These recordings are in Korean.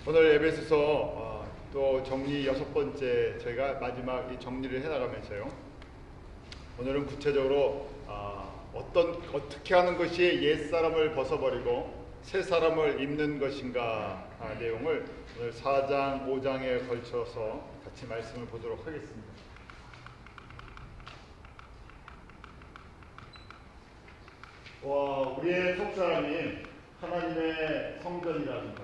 오늘 에베소서 또 정리 6번째 저희가 마지막 이 정리를 해나가면서요. 오늘은 구체적으로 어떻게 하는 것이 옛 사람을 벗어버리고 새 사람을 입는 것인가 내용을 오늘 4장, 5장에 걸쳐서 같이 말씀을 보도록 하겠습니다. 우리의 속사람이 하나님의 성전이라는 것.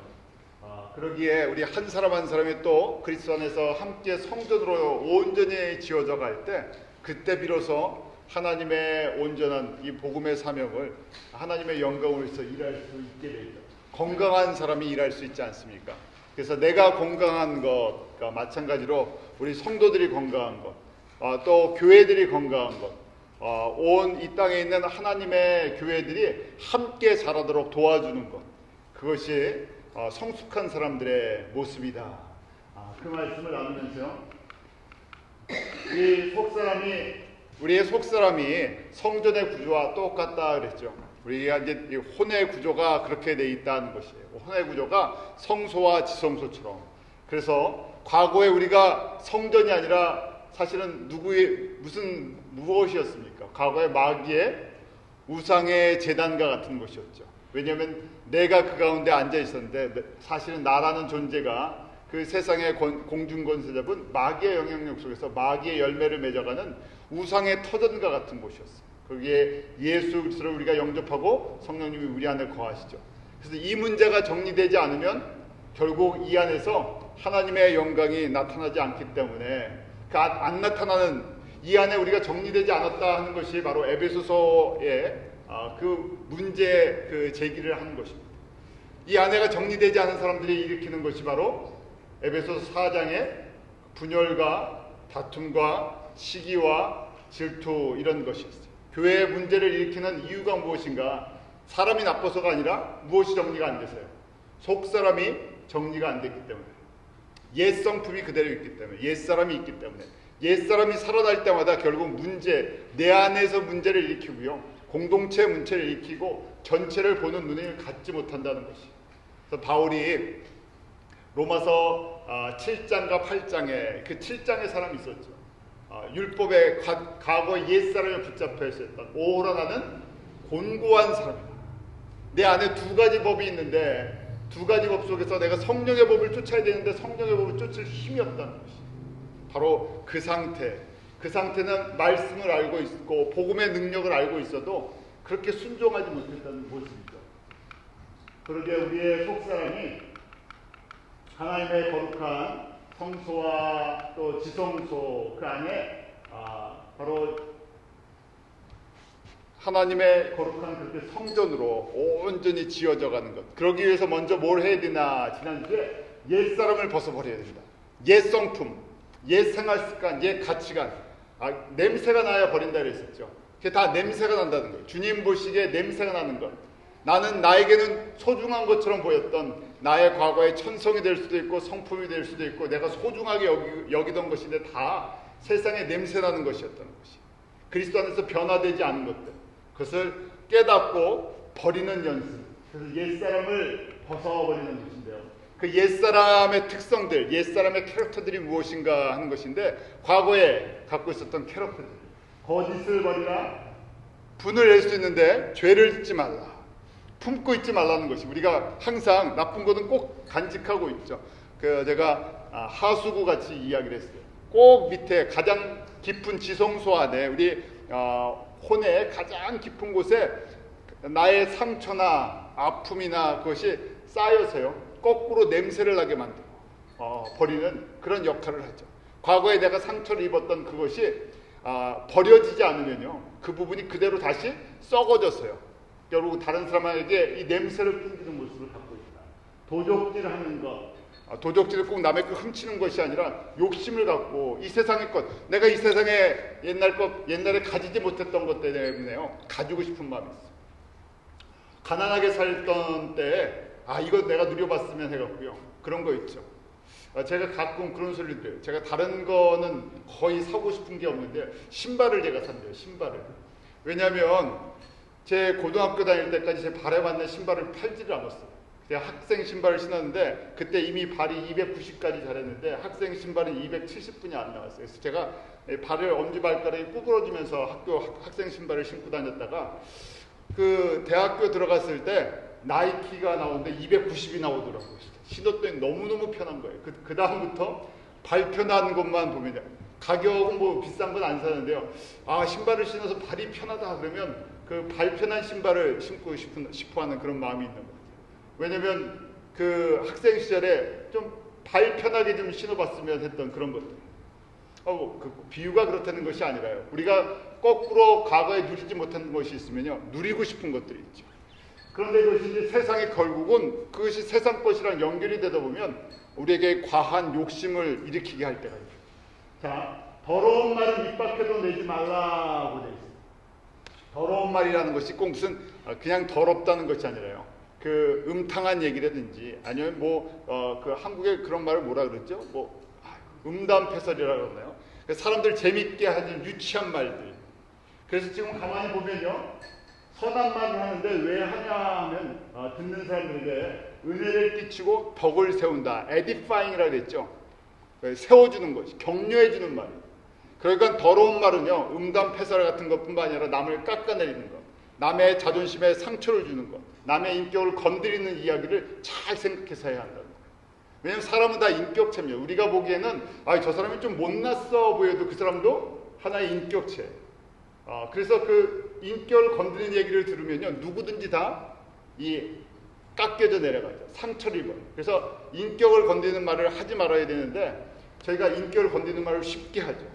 그러기에 우리 한 사람 한 사람이 또 그리스도 안에서 함께 성전으로 온전히 지어져 갈 때, 그때 비로소 하나님의 온전한 이 복음의 사명을 하나님의 영광을 위해서 일할 수 있게 되죠. 건강한 사람이 일할 수 있지 않습니까? 그래서 내가 건강한 것과 마찬가지로 우리 성도들이 건강한 것, 또 교회들이 건강한 것, 온 이 땅에 있는 하나님의 교회들이 함께 자라도록 도와주는 것, 그것이 성숙한 사람들의 모습이다. 그 말씀을 나누면서요, 우리의 속사람이 성전의 구조와 똑같다 그랬죠. 우리가 이제 이 혼의 구조가 그렇게 돼 있다는 것이에요. 혼의 구조가 성소와 지성소처럼. 그래서 과거에 우리가 성전이 아니라 사실은 무엇이었습니까? 과거에 마귀의 우상의 제단과 같은 것이었죠. 왜냐하면 내가 그 가운데 앉아 있었는데 사실은 나라는 존재가 그 세상의 공중권세 잡은 마귀의 영향력 속에서 마귀의 열매를 맺어가는 우상의 터전과 같은 곳이었어요. 거기에 예수 그리스도를 우리가 영접하고 성령님이 우리 안에 거하시죠. 그래서 이 문제가 정리되지 않으면 결국 이 안에서 하나님의 영광이 나타나지 않기 때문에 그 안 나타나는 이 안에 우리가 정리되지 않았다 하는 것이 바로 에베소서의 그 문제 그 제기를 하는 것입니다. 이 안에가 정리되지 않은 사람들이 일으키는 것이 바로 에베소서 4장의 분열과 다툼과 시기와 질투 이런 것이었어요. 교회의 문제를 일으키는 이유가 무엇인가? 사람이 나빠서가 아니라 무엇이 정리가 안 돼서요. 속사람이 정리가 안 됐기 때문에, 옛성품이 그대로 있기 때문에, 옛사람이 있기 때문에, 옛사람이 살아날 때마다 결국 내 안에서 문제를 일으키고요, 공동체 문제를 일으키고 전체를 보는 눈을 갖지 못한다는 것이. 그래서 바울이 로마서 7장과 8장에 그 7장의 사람이 있었죠. 율법의 과거 옛사람에 붙잡혀 있었던 오호라 나는 곤고한 사람이다. 내 안에 두 가지 법이 있는데 두 가지 법 속에서 내가 성령의 법을 쫓아야 되는데 성령의 법을 쫓을 힘이 없다는 것이. 바로 그 상태는 말씀을 알고 있고 복음의 능력을 알고 있어도 그렇게 순종하지 못했다는 모습이죠. 그러게 우리의 속사람이 하나님의 거룩한 성소와 또 지성소 그 안에 바로 하나님의 거룩한 그렇게 성전으로 온전히 지어져 가는 것. 그러기 위해서 먼저 뭘 해야 되나? 지난주에 옛사람을 벗어버려야 된다. 옛 성품, 옛 생활 습관, 옛 가치관. 냄새가 나야 버린다 그랬었죠. 그게 다 냄새가 난다는 거예요. 주님 보시기에 냄새가 나는 것. 나에게는 소중한 것처럼 보였던 나의 과거의 천성이 될 수도 있고 성품이 될 수도 있고 내가 소중하게 여기던 것인데 다 세상에 냄새나는 것이었다는 것이. 그리스도 안에서 변화되지 않은 것들, 그것을 깨닫고 버리는 연습. 그래서 옛사람을 벗어버리는 것인데요, 그 옛사람의 특성들, 옛사람의 캐릭터들이 무엇인가 하는 것인데, 과거에 갖고 있었던 캐릭터들, 거짓을 버리라, 분을 낼 수 있는데 죄를 짓지 말라, 품고 있지 말라는 것이. 우리가 항상 나쁜 것은 꼭 간직하고 있죠. 제가 하수구 같이 이야기를 했어요. 꼭 밑에 가장 깊은 지성소 안에 우리 혼의 가장 깊은 곳에 나의 상처나 아픔이나 그것이 쌓여서요 거꾸로 냄새를 나게 만들고 버리는 그런 역할을 하죠. 과거에 내가 상처를 입었던 그것이 버려지지 않으면요 그 부분이 그대로 다시 썩어졌어요. 결국 다른 사람에게 이 냄새를 풍기는 모습을 갖고 있다. 도적질하는 것, 도적질을 꼭 남의 걸 훔치는 것이 아니라 욕심을 갖고 이 세상의 것, 내가 이 세상에 옛날에 가지지 못했던 것 때문에요 가지고 싶은 마음이 있어요. 가난하게 살던 때에 이거 내가 누려봤으면 해갖고요 그런 거 있죠. 제가 가끔 그런 소리를 들어요. 제가 다른 거는 거의 사고 싶은 게 없는데 신발을 제가 산대요. 신발을. 왜냐하면 제 고등학교 다닐 때까지 제 발에 맞는 신발을 팔지를 않았어요. 제가 학생 신발을 신었는데 그때 이미 발이 290까지 자랐는데 학생 신발은 270분이 안 나왔어요. 그래서 제가 발을 엄지발가락이 구부러지면서 학생 신발을 신고 다녔다가 그 대학교 들어갔을 때 나이키가 나오는데 290이 나오더라고요. 신었더니 너무너무 편한 거예요. 그 다음부터 발 편한 것만 보면 가격은 뭐 비싼 건 안 사는데요. 아, 신발을 신어서 발이 편하다 그러면 그 발 편한 신발을 신고 싶어 하는 그런 마음이 있는 거예요. 왜냐면 그 학생 시절에 좀 발 편하게 좀 신어봤으면 했던 그런 것들. 그 비유가 그렇다는 것이 아니라요. 우리가 거꾸로 과거에 누리지 못한 것이 있으면요, 누리고 싶은 것들이 있죠. 그런데 그것이 이제 세상의 결국은 그것이 세상 것이랑 연결이 되다 보면 우리에게 과한 욕심을 일으키게 할 때가 있어요. 자, 더러운 말은 입 밖에도 내지 말라고 되어 있습니다. 더러운 말이라는 것이 꼭 무슨 그냥 더럽다는 것이 아니라요. 그 음탕한 얘기라든지 아니면 그 한국에 그런 말을 뭐라 그러죠? 음담패설이라고 그러나요? 사람들 재밌게 하는 유치한 말들. 그래서 지금 가만히 보면요, 선한 말을 하는데 왜 하냐 하면 듣는 사람들에게 은혜를 끼치고 덕을 세운다. edifying이라고 그랬죠. 세워주는 것이, 격려해주는 말이에요. 그러니까 더러운 말은요, 음담패설 같은 것뿐만 아니라 남을 깎아내리는 것, 남의 자존심에 상처를 주는 것, 남의 인격을 건드리는 이야기를 잘 생각해서 해야 한다는 거예요. 왜냐하면 사람은 다 인격체입니다. 우리가 보기에는 저 사람이 좀 못났어 보여도 그 사람도 하나의 인격체. 그래서 그 인격을 건드리는 얘기를 들으면요, 누구든지 다 깎여져 내려가죠. 상처를 입어요. 그래서 인격을 건드리는 말을 하지 말아야 되는데 저희가 인격을 건드리는 말을 쉽게 하죠.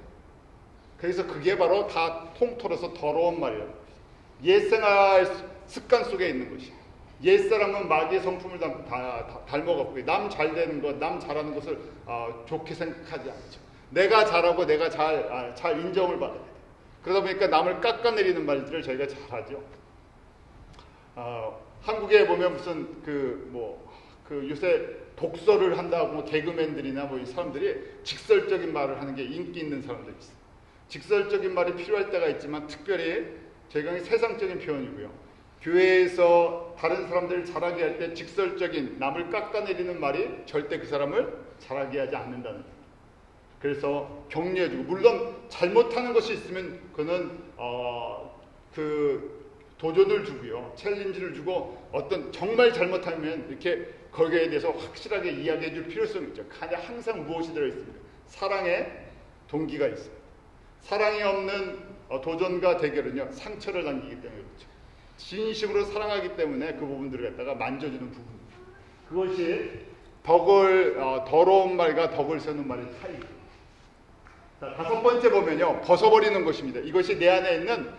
그래서 그게 바로 다 통틀어서 더러운 말이라는 것이죠. 옛생활 습관 속에 있는 것이에요. 옛사람은 마귀의 성품을 다 닮아갖고 남 잘 되는 것, 남 잘하는 것을 좋게 생각하지 않죠. 내가 잘하고 내가 잘 인정을 받아야 돼요. 그러다 보니까 남을 깎아내리는 말들을 저희가 잘하죠. 한국에 보면 무슨 요새 독서를 한다고 개그맨들이나 이 사람들이 직설적인 말을 하는 게 인기 있는 사람들이 있어요. 직설적인 말이 필요할 때가 있지만 특별히 저희가 세상적인 표현이고요. 교회에서 다른 사람들을 잘하게 할 때 직설적인 남을 깎아내리는 말이 절대 그 사람을 잘하게 하지 않는다는 거예요. 그래서 격려해주고, 물론 잘못하는 것이 있으면 그거는 도전을 주고요, 챌린지를 주고 어떤 정말 잘못하면 이렇게 거기에 대해서 확실하게 이야기해줄 필요성이 있죠. 항상 무엇이 들어있습니다. 사랑의 동기가 있어요. 사랑이 없는 도전과 대결은요, 상처를 남기기 때문에 그렇죠. 진심으로 사랑하기 때문에 그 부분들을 갖다가 만져주는 부분입니다. 그것이 더러운 말과 덕을 세우는 말의 차이입니다. 자, 다섯 번째 보면요, 벗어버리는 것입니다. 이것이 내 안에 있는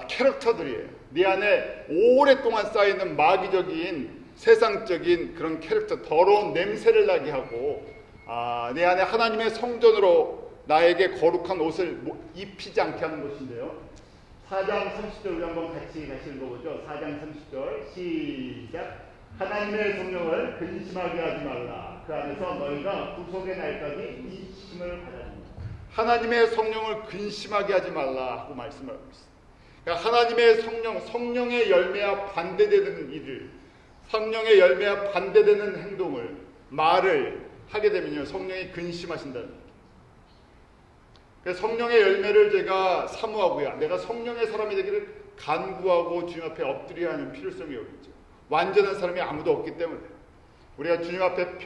캐릭터들이에요. 내 안에 오랫동안 쌓여있는 마귀적인 세상적인 그런 캐릭터, 더러운 냄새를 나게 하고 내 안에 하나님의 성전으로 나에게 거룩한 옷을 입히지 않게 하는 것인데요. 4장 30절 우리 한번 같이 읽어보죠. 4장 30절 시작. 하나님의 성령을 근심하게 하지 말라. 그 안에서 너희가 구속의 날까지 인심을 받아라. 하나님의 성령을 근심하게 하지 말라 하고 말씀을 하고 있습니다. 그러니까 하나님의 성령의 열매와 반대되는 일을, 성령의 열매와 반대되는 행동을, 말을 하게 되면요, 성령이 근심하신다는 거예요. 성령의 열매를 제가 사모하고요, 내가 성령의 사람이 되기를 간구하고 주님 앞에 엎드려야 하는 필요성이 있죠. 완전한 사람이 아무도 없기 때문에 우리가 주님 앞에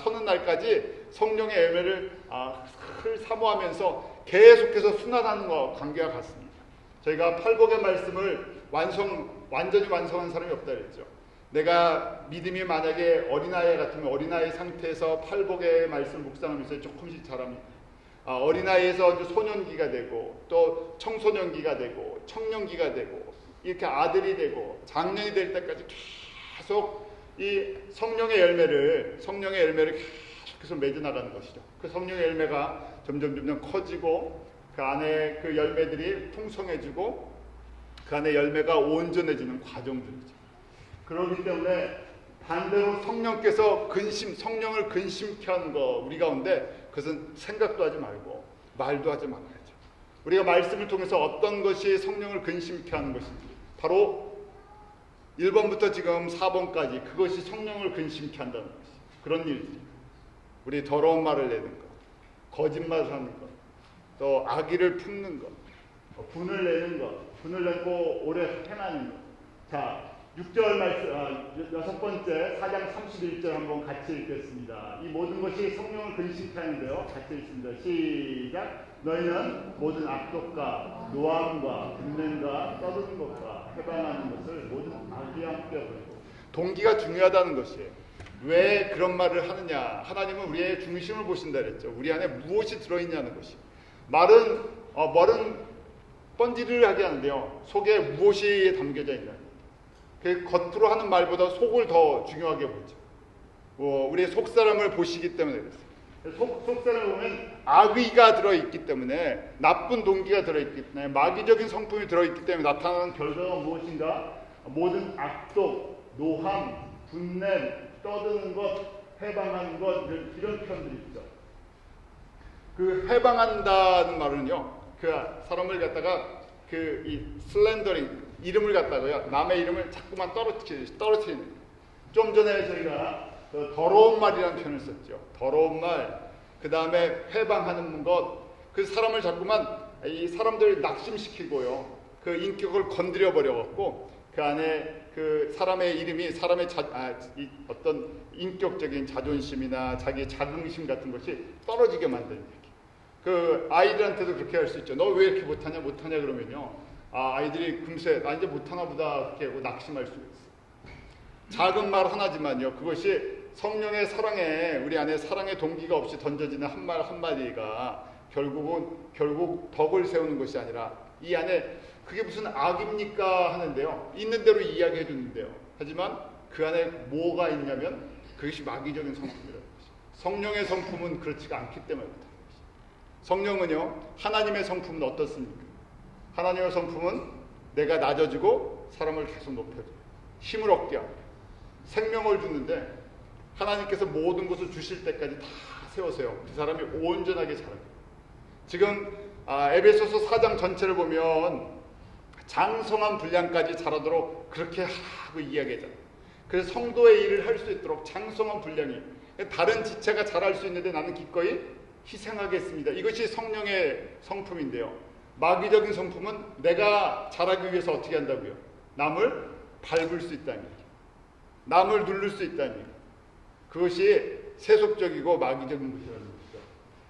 서는 날까지 성령의 열매를 사모하면서 계속해서 순환하는 것과 관계가 같습니다. 저희가 팔복의 말씀을 완전히 완성한 사람이 없다 그랬죠. 내가 믿음이 만약에 어린아이 같으면 어린아이 상태에서 팔복의 말씀 묵상하면서 조금씩 자랍니다. 어린아이에서 소년기가 되고 또 청소년기가 되고 청년기가 되고 이렇게 아들이 되고 장년이 될 때까지 계속 이 성령의 열매를 계속해서 맺어 나가는 것이죠. 그 성령의 열매가 점점 커지고 그 안에 그 열매들이 풍성해지고 그 안에 열매가 온전해지는 과정들이죠. 그렇기 때문에 반대로 성령께서 성령을 근심케 하는 거 우리 가운데 그것은 생각도 하지 말고 말도 하지 말아야죠. 우리가 말씀을 통해서 어떤 것이 성령을 근심케 하는 것인지 바로 1번부터 지금 4번까지 그것이 성령을 근심케 한다는 것이. 그런 일들이. 우리 더러운 말을 내는 것, 거짓말을 하는 것, 또 악의를 품는 것, 분을 내는 것, 분을 내고 오래 행하는 것. 자, 6절 말씀, 여섯 번째 4장 31절 한번 같이 읽겠습니다. 이 모든 것이 성령을 근심케 하는데요. 같이 읽습니다. 시작. 너희는 모든 악독과 노함과 분냄과 떠드는 것과 해방하는 것을 모든 악의와 함께 버리고. 동기가 중요하다는 것이에요. 왜 그런 말을 하느냐? 하나님은 우리의 중심을 보신다 그랬죠. 우리 안에 무엇이 들어있냐는 것이. 말은 번지르르 하게 하는데요. 속에 무엇이 담겨져 있냐. 그 겉으로 하는 말보다 속을 더 중요하게 보죠. 우리의 속사람을 보시기 때문에 그랬어요. 속사람을 보면 악의가 들어있기 때문에, 나쁜 동기가 들어있기 때문에, 마귀적인 성품이 들어있기 때문에 나타나는 결과가 무엇인가? 모든 악독, 노함, 분냄, 떠드는 것, 해방하는 것, 이런 표현들이 있죠. 그 해방한다는 말은요, 그 사람을 갖다가 이 슬렌더링, 이름을 갖다가요, 남의 이름을 자꾸만 떨어뜨리는. 좀 전에 저희가 더러운 말이라는 표현을 썼죠. 더러운 말, 그 다음에 해방하는 것, 그 사람을 자꾸만 이 사람들을 낙심시키고요, 그 인격을 건드려 버려갖고 그 안에 그 사람의 이름이 사람의 어떤 인격적인 자존심이나 자기 자긍심 같은 것이 떨어지게 만드는 얘기. 그 아이들한테도 그렇게 할 수 있죠. 너 왜 이렇게 못하냐 그러면요, 아이들이 금세 나 이제 못하나 보다 이렇게 하고 낙심할 수가 있어요. 작은 말 하나지만요, 그것이 성령의 사랑에, 우리 안에 사랑의 동기가 없이 던져지는 한 말 한마디가 결국 덕을 세우는 것이 아니라, 이 안에 그게 무슨 악입니까 하는데요, 있는 대로 이야기해 주는데요, 하지만 그 안에 뭐가 있냐면 그것이 마귀적인 성품이라는 것이죠. 성령의 성품은 그렇지가 않기 때문에 그렇다는 것이죠. 성령은요, 하나님의 성품은 어떻습니까? 하나님의 성품은 내가 낮아지고 사람을 계속 높여줘요. 힘을 얻게 하고 생명을 주는데, 하나님께서 모든 것을 주실 때까지 다 세우세요. 그 사람이 온전하게 자랍니다. 지금 에베소서 4장 전체를 보면 장성한 분량까지 자라도록 그렇게 하고 이야기하잖아요. 그래서 성도의 일을 할 수 있도록 장성한 분량이, 다른 지체가 자랄 수 있는데 나는 기꺼이 희생하겠습니다. 이것이 성령의 성품인데요. 마귀적인 성품은 내가 자라기 위해서 어떻게 한다고요? 남을 밟을 수 있다는 얘기죠. 남을 누를 수 있다는 얘기죠. 그것이 세속적이고 마귀적인 것이라는 것이죠.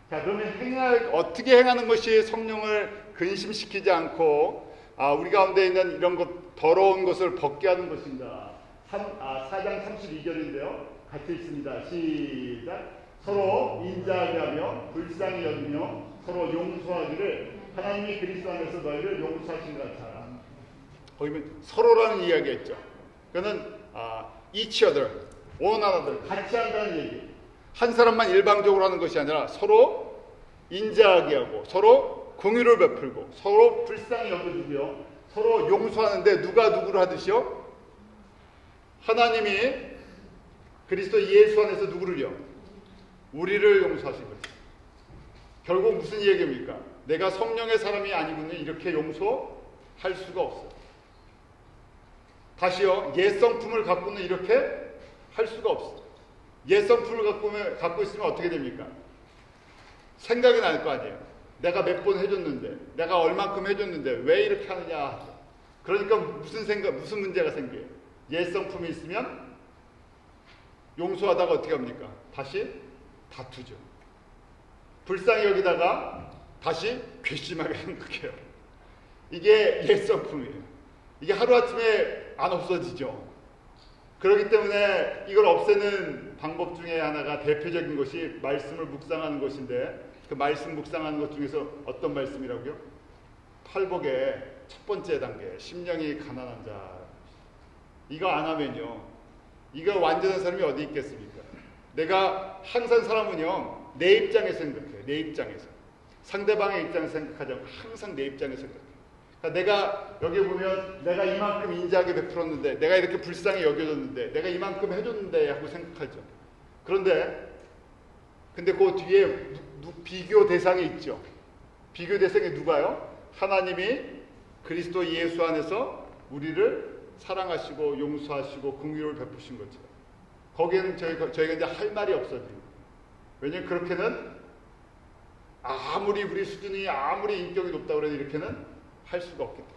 자, 그러면 어떻게 행하는 것이 성령을 근심시키지 않고 우리 가운데 있는 이런 것, 더러운 것을 벗게 하는 것입니다. 4장 32절인데요. 같이 읽습니다. 시작. 서로 인자하게 하며 불쌍히 여기며 서로 용서하기를 하나님이 그리스도 안에서 너희를 용서하신 것 같아. 거기 보면 서로라는 이야기했죠. 그거는 each other, one another, 같이 한다는 얘기. 한 사람만 일방적으로 하는 것이 아니라 서로 인자하게 하고 서로 공유를 베풀고 서로 불쌍히 여겨주고요, 서로 용서하는데 누가 누구를 하듯이요? 하나님이 그리스도 예수 안에서 누구를요? 우리를 용서하신 거죠. 결국 무슨 얘기입니까? 내가 성령의 사람이 아니고는 이렇게 용서할 수가 없어요. 다시요, 옛 성품을 갖고는 이렇게 할 수가 없어요. 옛 성품을 갖고 있으면 어떻게 됩니까? 생각이 날 거 아니에요. 내가 몇 번 해줬는데, 내가 얼만큼 해줬는데 왜 이렇게 하느냐. 그러니까 무슨 문제가 생겨요? 옛 성품이 있으면 용서하다가 어떻게 합니까? 다시 다투죠. 불쌍히 여기다가 다시 괘씸하게 생각해요. 이게 옛 성품이에요. 이게 하루아침에 안 없어지죠. 그렇기 때문에 이걸 없애는 방법 중에 하나가, 대표적인 것이 말씀을 묵상하는 것인데, 그 말씀 묵상하는 것 중에서 어떤 말씀이라고요? 팔복의 첫 번째 단계, 심령이 가난한 자. 이거 안 하면요, 이거 완전한 사람이 어디 있겠습니까? 내가 항상 사람은요, 내 입장에서 생각해요. 내 입장에서. 상대방의 입장에서 생각하지 않고 항상 내 입장에서 생각해요. 그러니까 내가 여기 보면 내가 이만큼 인자하게 베풀었는데, 내가 이렇게 불쌍히 여겨줬는데, 내가 이만큼 해줬는데 하고 생각하죠. 근데 그 뒤에 비교 대상이 있죠. 비교 대상이 누가요? 하나님이 그리스도 예수 안에서 우리를 사랑하시고 용서하시고 긍휼을 베푸신 것처럼 거기에는 저희가 이제 할 말이 없어지고, 왜냐하면 그렇게는 아무리 우리 수준이 아무리 인격이 높다고 그래도 이렇게는 할 수가 없기 때문에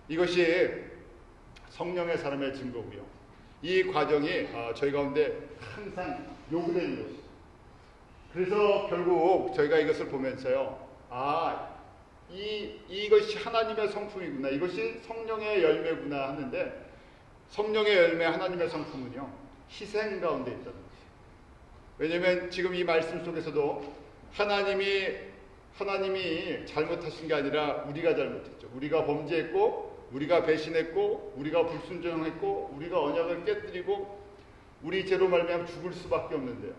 이것이 성령의 사람의 증거고요. 이 과정이 저희 가운데 항상 요구되는 것이죠. 그래서 결국 저희가 이것을 보면서요, 이것이 하나님의 성품이구나, 이것이 성령의 열매구나 하는데, 성령의 열매 하나님의 성품은요, 희생 가운데 있다는 것이에요. 왜냐하면 지금 이 말씀 속에서도 하나님이 잘못하신 게 아니라 우리가 잘못했죠. 우리가 범죄했고, 우리가 배신했고, 우리가 불순종했고, 우리가 언약을 깨뜨리고, 우리 죄로 말미암아 죽을 수밖에 없는데요.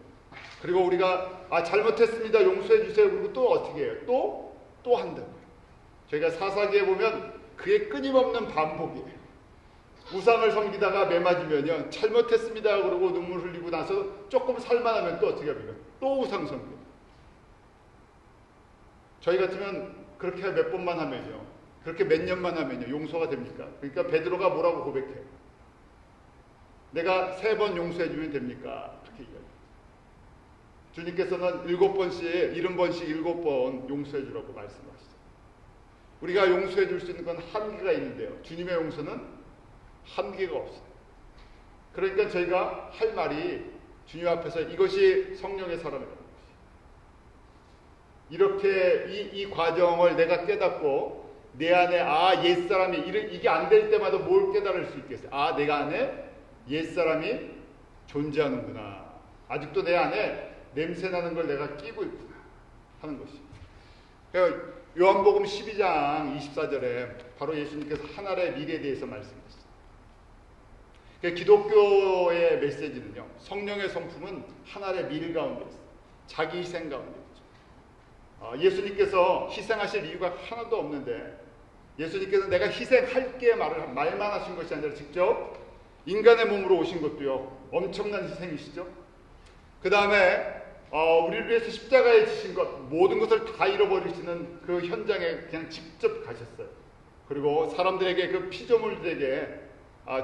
그리고 우리가 잘못했습니다, 용서해 주세요. 그리고 또 어떻게 해요? 또 한다고요. 저희가 사사기에 보면 그의 끊임없는 반복이에요. 우상을 섬기다가 매 맞으면요, 잘못했습니다 그러고 눈물 흘리고 나서 조금 살만하면 또 어떻게 합니까? 또 우상 섬겨요. 저희 같으면 그렇게 몇 번만 하면요, 그렇게 몇 년만 하면요, 용서가 됩니까? 그러니까 베드로가 뭐라고 고백해요? 내가 3번 용서해주면 됩니까? 그렇게 이야기해요. 주님께서는 7번씩, 70번씩 7번 용서해주라고 말씀하시죠. 우리가 용서해줄 수 있는 건 한계가 있는데요, 주님의 용서는 한계가 없어요. 그러니까 저희가 할 말이 주님 앞에서 이것이 성령의 사람이라는 것이에요. 이렇게 이 과정을 내가 깨닫고 내 안에 옛사람이 이게 안 될 때마다 뭘 깨달을 수 있겠어요? 내가 안에 옛사람이 존재하는구나. 아직도 내 안에 냄새나는 걸 내가 끼고 있구나 하는 것이에요. 그러니까 요한복음 12장 24절에 바로 예수님께서 하나의 미래에 대해서 말씀하셨어요. 그러니까 기독교의 메시지는요, 성령의 성품은 하나의 미래 가운데 있어요. 자기 희생 가운데 있죠. 예수님께서 희생하실 이유가 하나도 없는데, 예수님께서 내가 희생할게 말만 하신 것이 아니라 직접 인간의 몸으로 오신 것도요, 엄청난 희생이시죠. 그 다음에 우리를 위해서 십자가에 지신 것, 모든 것을 다 잃어버리시는 그 현장에 그냥 직접 가셨어요. 그리고 사람들에게, 그 피조물들에게,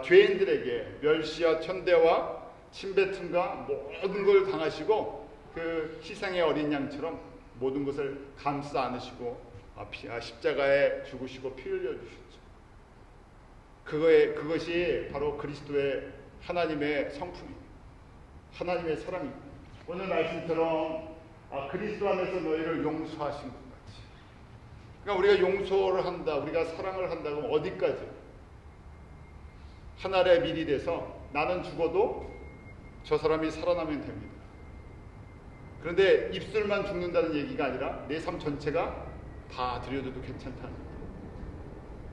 죄인들에게 멸시와 천대와 침뱉음과 모든 걸 당하시고, 그 희생의 어린 양처럼 모든 것을 감싸 안으시고 십자가에 죽으시고 피 흘려 주셨죠. 그것이 바로 그리스도의 하나님의 성품입니다. 하나님의 사랑입니다. 오늘 말씀처럼 그리스도 안에서 너희를 용서하신 것 같이. 그러니까 우리가 용서를 한다, 우리가 사랑을 한다 그러면 어디까지? 하나의 밀이 돼서 나는 죽어도 저 사람이 살아나면 됩니다. 그런데 입술만 죽는다는 얘기가 아니라 내 삶 전체가 다 들여줘도 괜찮다는 거예요.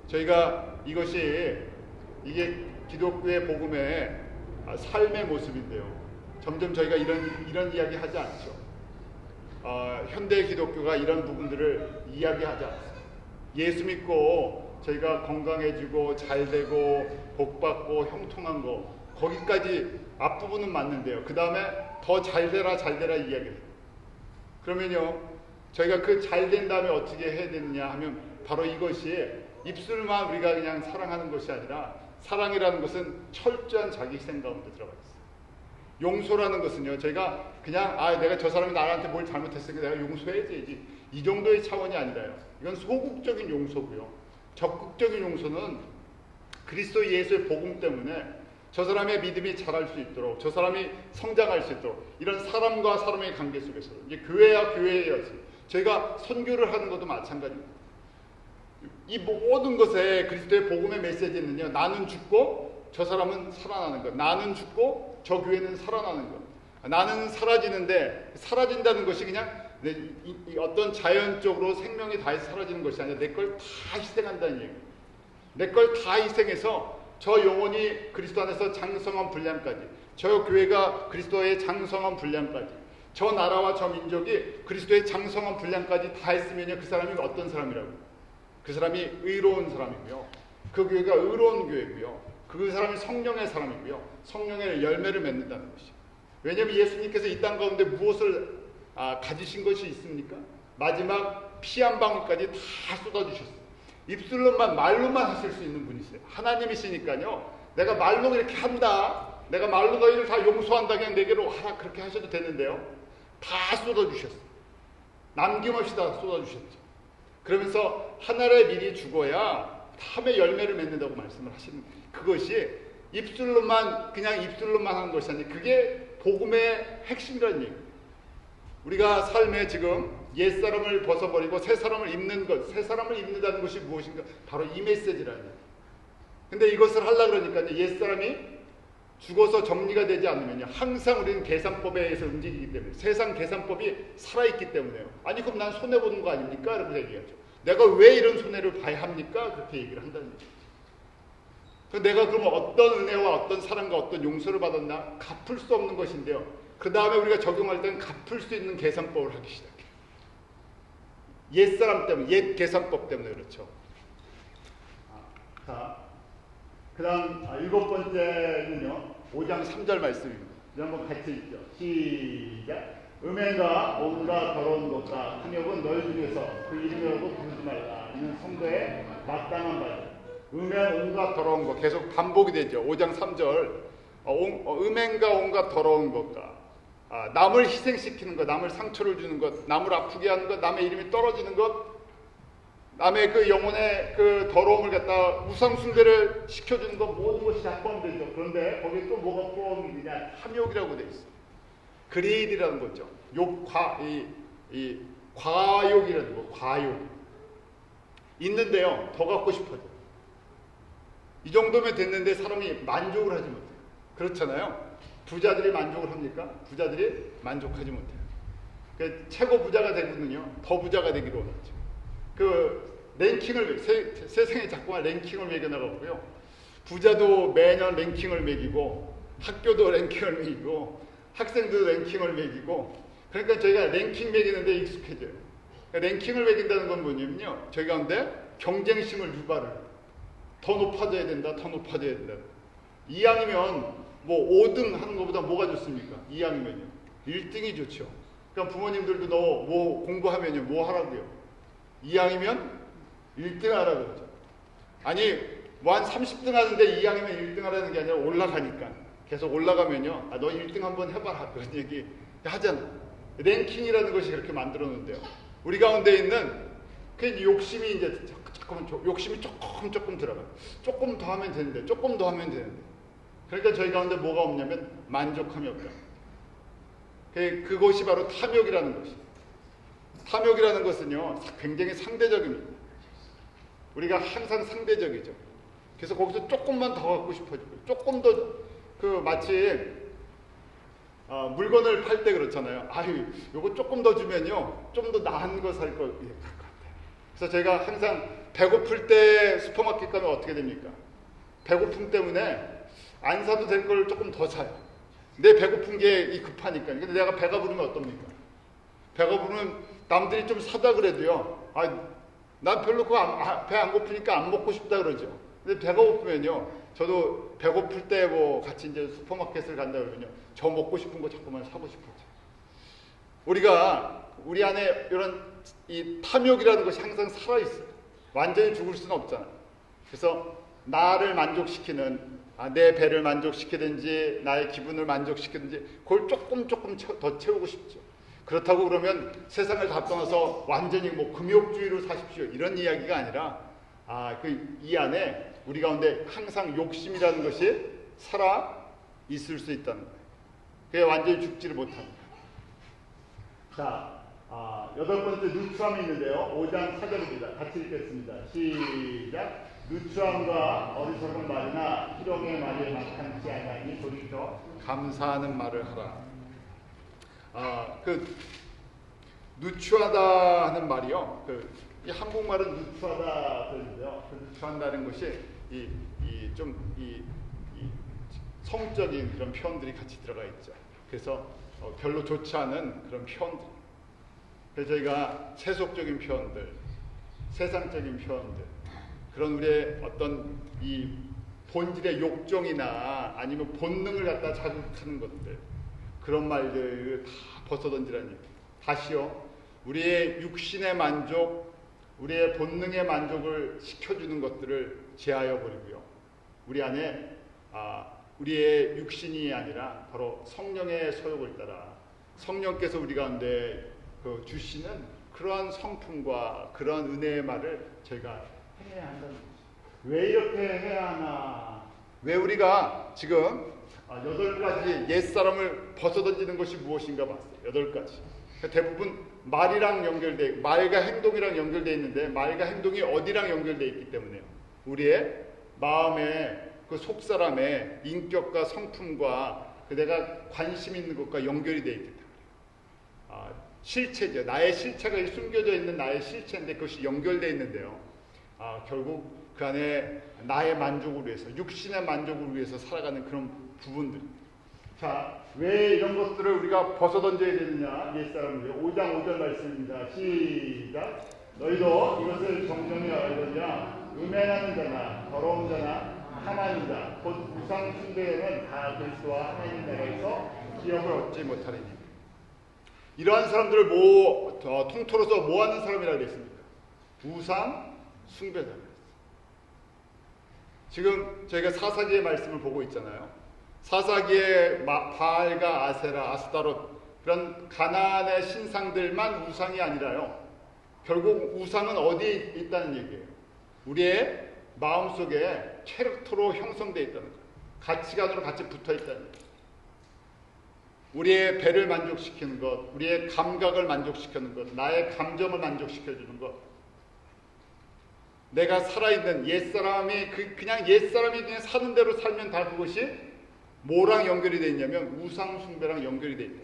저희가 이게 기독교의 복음의 삶의 모습인데요, 점점 저희가 이런 이야기 하지 않죠. 현대 기독교가 이런 부분들을 이야기하지 않습니다. 예수 믿고 저희가 건강해지고 잘되고 복받고 형통한 거, 거기까지 앞부분은 맞는데요, 그 다음에 더 잘되라 이야기를. 그러면요, 저희가 그 잘된 다음에 어떻게 해야 되느냐 하면 바로 이것이 입술만 우리가 그냥 사랑하는 것이 아니라, 사랑이라는 것은 철저한 자기 희생 가운데 들어가 있어요. 용서라는 것은요, 저희가 그냥 내가 저 사람이 나한테 뭘 잘못했으니까 내가 용서해야지, 이 정도의 차원이 아니라요, 이건 소극적인 용서고요. 적극적인 용서는 그리스도 예수의 복음 때문에 저 사람의 믿음이 자랄 수 있도록, 저 사람이 성장할 수 있도록, 이런 사람과 사람의 관계 속에서, 이제 교회와 교회의 여정, 저희가 선교를 하는 것도 마찬가지입니다. 이 모든 것에 그리스도의 복음의 메시지는요, 나는 죽고 저 사람은 살아나는 것, 나는 죽고 저 교회는 살아나는 것, 나는 사라지는데, 사라진다는 것이 그냥 어떤 자연적으로 생명이 다 사라지는 것이 아니라 내 걸 다 희생한다는 얘기예요. 내 걸 다 희생해서 저 영혼이 그리스도 안에서 장성한 분량까지, 저 교회가 그리스도의 장성한 분량까지, 저 나라와 저 민족이 그리스도의 장성한 분량까지 다 했으면요, 그 사람이 어떤 사람이라고? 그 사람이 의로운 사람이고요, 그 교회가 의로운 교회고요, 그 사람이 성령의 사람이고요, 성령의 열매를 맺는다는 것이죠. 왜냐하면 예수님께서 이 땅 가운데 무엇을 가지신 것이 있습니까? 마지막 피 한 방울까지 다 쏟아주셨어요. 입술로만 말로만 하실 수 있는 분이세요. 하나님이시니까요. 내가 말로 이렇게 한다. 내가 말로 너희를 다 용서한다. 그냥 내게로 하라. 그렇게 하셔도 되는데요. 다 쏟아주셨어요. 남김없이 다 쏟아주셨죠. 그러면서 하나를 미리 죽어야 다음에 열매를 맺는다고 말씀을 하시는 거예요. 그것이 입술로만 그냥 입술로만 하는 것이 아니라 그게 복음의 핵심이라는 얘기예요. 우리가 삶에 지금 옛사람을 벗어버리고 새사람을 입는 것, 새사람을 입는다는 것이 무엇인가? 바로 이 메시지라는 얘기예요. 근데 이것을 하려고 그러니까 옛사람이 죽어서 정리가 되지 않으면요. 항상 우리는 계산법에 의해서 움직이기 때문에 세상 계산법이 살아있기 때문에요. 아니 그럼 난 손해보는 거 아닙니까? 이렇게 얘기하죠. 내가 왜 이런 손해를 봐야 합니까? 그렇게 얘기를 한다는 얘기죠. 내가 그러면 어떤 은혜와 어떤 사랑과 어떤 용서를 받았나? 갚을 수 없는 것인데요. 그 다음에 우리가 적용할 때는 갚을 수 있는 계산법을 하기 시작해요. 옛사람 때문에, 옛 계산법 때문에 그렇죠. 자, 그 다음 7번째는요. 5장 3절 말씀입니다. 한번 같이 읽죠. 시작. 음행과 온갖 더러운 것과 탐욕은 너희 중에서 그 이름으로 부르지 말라. 이는 성도의 마땅한 바다. 음행, 온갖 더러운 것 계속 반복이 되죠. 5장 3절. 음행과 온갖 더러운 것과 남을 희생시키는 것, 남을 상처를 주는 것, 남을 아프게 하는 것, 남의 이름이 떨어지는 것, 남의 그 영혼의 그 더러움을 갖다 우상숭배를 시켜주는 것, 모든 것이 다 포함되죠. 그런데 거기에 또 뭐가 포함이 되냐? 탐욕이라고 되어 있어요. 그레이드라는 거죠. 이 과욕이라는 거, 과욕. 있는데요, 더 갖고 싶어져. 이 정도면 됐는데 사람이 만족을 하지 못해요. 그렇잖아요. 부자들이 만족을 합니까? 부자들이 만족하지 못해요. 그 최고 부자가 되거든요. 더 부자가 되기로 원하죠. 그 랭킹을 세상에 자꾸만 랭킹을 매겨나가고요. 부자도 매년 랭킹을 매기고 학교도 랭킹을 매기고 학생도 랭킹을 매기고 그러니까 저희가 랭킹 매기는데 익숙해져요. 그러니까 랭킹을 매긴다는 건 뭐냐면요. 저희 가운데 경쟁심을 유발을 더 높아져야 된다. 더 높아져야 된다. 이왕이면 뭐 5등 하는 것보다 뭐가 좋습니까? 이왕이면요. 1등이 좋죠. 그러니까 부모님들도 너 뭐 공부하면요. 뭐 하라고요? 이왕이면 1등 하라고 그러죠. 아니 뭐 한 30등 하는데 이왕이면 1등 하라는 게 아니라 올라가니까 계속 올라가면요. 너 1등 한번 해봐라 그런 얘기 하잖아. 랭킹이라는 것이 그렇게 만들어 놓는데요. 우리 가운데 있는 그 욕심이 이제 잠깐만 욕심이 조금 들어가요. 조금 더 하면 되는데 조금 더 하면 되는데 그러니까 저희 가운데 뭐가 없냐면 만족함이 없다. 그것이 바로 탐욕이라는 것이에요. 탐욕이라는 것은요 굉장히 상대적입니다. 우리가 항상 상대적이죠. 그래서 거기서 조금만 더 갖고 싶어지고 조금 더 그 마치 물건을 팔 때 그렇잖아요. 아유 요거 조금 더 주면요 좀 더 나은 거 살 거 같아요. 그래서 제가 항상 배고플 때 슈퍼마켓 가면 어떻게 됩니까? 배고픔 때문에 안 사도 될 걸 조금 더 사요. 내 배고픈 게 급하니까. 근데 내가 배가 부르면 어떻습니까? 배가 부르면 남들이 좀 사다 그래도요. 난 별로 배 안 고프니까 안 먹고 싶다 그러죠. 근데 배가 고프면요. 저도 배고플 때 뭐 같이 이제 슈퍼마켓을 간다 그러면요. 저 먹고 싶은 거 자꾸만 사고 싶어져. 우리가 우리 안에 이런 이 탐욕이라는 것이 항상 살아있어요. 완전히 죽을 수는 없잖아요. 그래서 나를 만족시키는 내 배를 만족시키든지 나의 기분을 만족시키든지 그걸 조금 더 채우고 싶죠. 그렇다고 그러면 세상을 다 떠나서 완전히 뭐 금욕주의로 사십시오 이런 이야기가 아니라 이 안에 우리 가운데 항상 욕심이라는 것이 살아 있을 수 있다는 거예요. 그게 완전히 죽지를 못합니다. 자, 8번째 누추함이 있는데요. 5장 4절입니다. 같이 읽겠습니다. 시작. 누추함과 어리석은 말이나 희롱의 말이 마땅치 아니하니 돌이켜 감사하는 말을 하라. 누추하다 하는 말이요. 이 한국말은 누추하다 그러는데요. 누추한다는 것이 이 성적인 그런 표현들이 같이 들어가 있죠. 그래서 별로 좋지 않은 그런 표현들. 그래서 저희가 세속적인 표현들, 세상적인 표현들, 그런 우리의 어떤 이 본질의 욕정이나 아니면 본능을 갖다 자극하는 것들, 그런 말들을 다 벗어던지라는 얘기예요. 다시요, 우리의 육신의 만족, 우리의 본능의 만족을 시켜주는 것들을 제하여 버리고요. 우리 안에 우리의 육신이 아니라 바로 성령의 소욕을 따라 성령께서 우리 가운데 주시는 그러한 성품과 그러한 은혜의 말을 저희가 행해야 한다는 거죠. 왜 이렇게 해야 하나? 왜 우리가 지금 8가지 옛사람을 벗어던지는 것이 무엇인가 봤어요. 8가지. 대부분 말이랑 연결돼, 말과 행동이랑 연결돼 있는데 말과 행동이 어디랑 연결돼 있기 때문에요. 우리의 마음의 그 속사람의 인격과 성품과 내가 관심 있는 것과 연결이 되어 있기 때문에 실체죠. 나의 실체가 숨겨져 있는 나의 실체인데 그것이 연결되어 있는데요. 결국 그 안에 나의 만족을 위해서, 육신의 만족을 위해서 살아가는 그런 부분들. 자, 왜 이런 것들을 우리가 벗어던져야 되느냐? 옛사람들 5장 5절 말씀입니다. 시작. 너희도 이것을 정정히 알거니와 음행하는 자나 더러운 자나 탐하는 자, 곧 우상 숭배는 다 그리스도와 하나님 나라에서 기업을 얻지 못하리니. 이러한 사람들을 통틀어서 뭐하는 사람이라고 했습니까? 우상 숭배자. 지금 저희가 사사기의 말씀을 보고 있잖아요. 사사기의 바알과 아세라, 아스타롯 그런 가나안의 신상들만 우상이 아니라요. 결국 우상은 어디에 있다는 얘기예요? 우리의 마음속에 캐릭터로 형성되어 있다는 거예요. 가치관으로 같이 붙어 있다는 거예요. 우리의 배를 만족시키는 것, 우리의 감각을 만족시키는 것, 나의 감정을 만족시켜주는 것. 내가 살아있는 옛사람이 그냥 옛사람이 그냥 사는 대로 살면 다 그것이 뭐랑 연결이 되어 있냐면 우상숭배랑 연결이 되어 있다.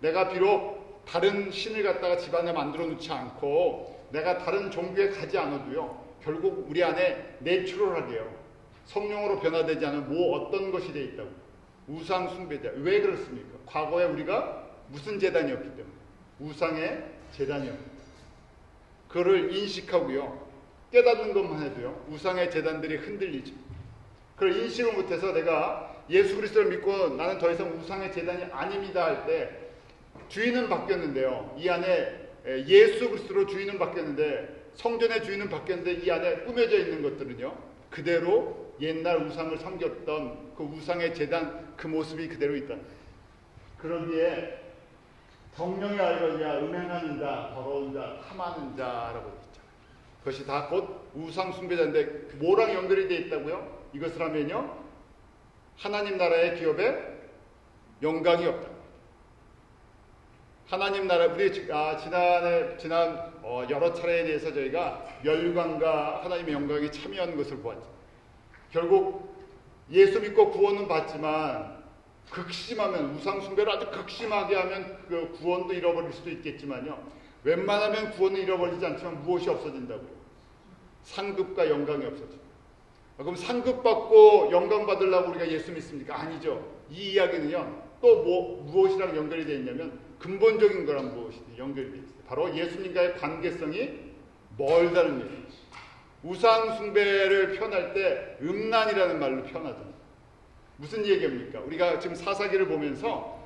내가 비록 다른 신을 갖다가 집안에 만들어 놓지 않고 내가 다른 종교에 가지 않아도요. 결국 우리 안에 내추럴하게요. 성령으로 변화되지 않은 어떤 것이 되어 있다고. 우상숭배자. 왜 그렇습니까? 과거에 우리가 무슨 재단이었기 때문에. 우상의 재단이었습니다. 그거를 인식하고요. 깨닫는 것만 해도요. 우상의 재단들이 흔들리죠. 그걸 인식을 못해서 내가 예수 그리스도를 믿고 나는 더 이상 우상의 재단이 아닙니다 할 때 주인은 바뀌었는데요. 이 안에 예수 그리스도로 주인은 바뀌었는데 성전의 주인은 바뀌었는데 이 안에 꾸며져 있는 것들은요. 그대로 옛날 우상을 섬겼던 그 우상의 재단 그 모습이 그대로 있다는 거예요. 그러기에 성령의 알거니와 음행하는 자, 더러운 자, 탐하는 자라고 있죠. 그것이 다 곧 우상 숭배자인데 뭐랑 연결이 되어 있다고요? 이것을 하면요. 하나님 나라의 기업에 영광이 없다. 하나님 나라 우리 지난 여러 차례에 대해서 저희가 멸관과 하나님의 영광에 참여한 것을 보았죠. 결국 예수 믿고 구원은 받지만 극심하면 우상 숭배를 아주 극심하게 하면 그 구원도 잃어버릴 수도 있겠지만요. 웬만하면 구원은 잃어버리지 않지만 무엇이 없어진다고요? 상급과 영광이 없어져. 그럼 상급 받고 영광 받으려고 우리가 예수 믿습니까? 아니죠. 이 이야기는요. 또 무엇이랑 연결이 되어 있냐면 근본적인 거랑 무엇이 연결이 되어 있어요. 바로 예수님과의 관계성이 멀다는 얘기예요. 우상 숭배를 표현할 때 음란이라는 말로 표현하잖아요. 무슨 얘기입니까? 우리가 지금 사사기를 보면서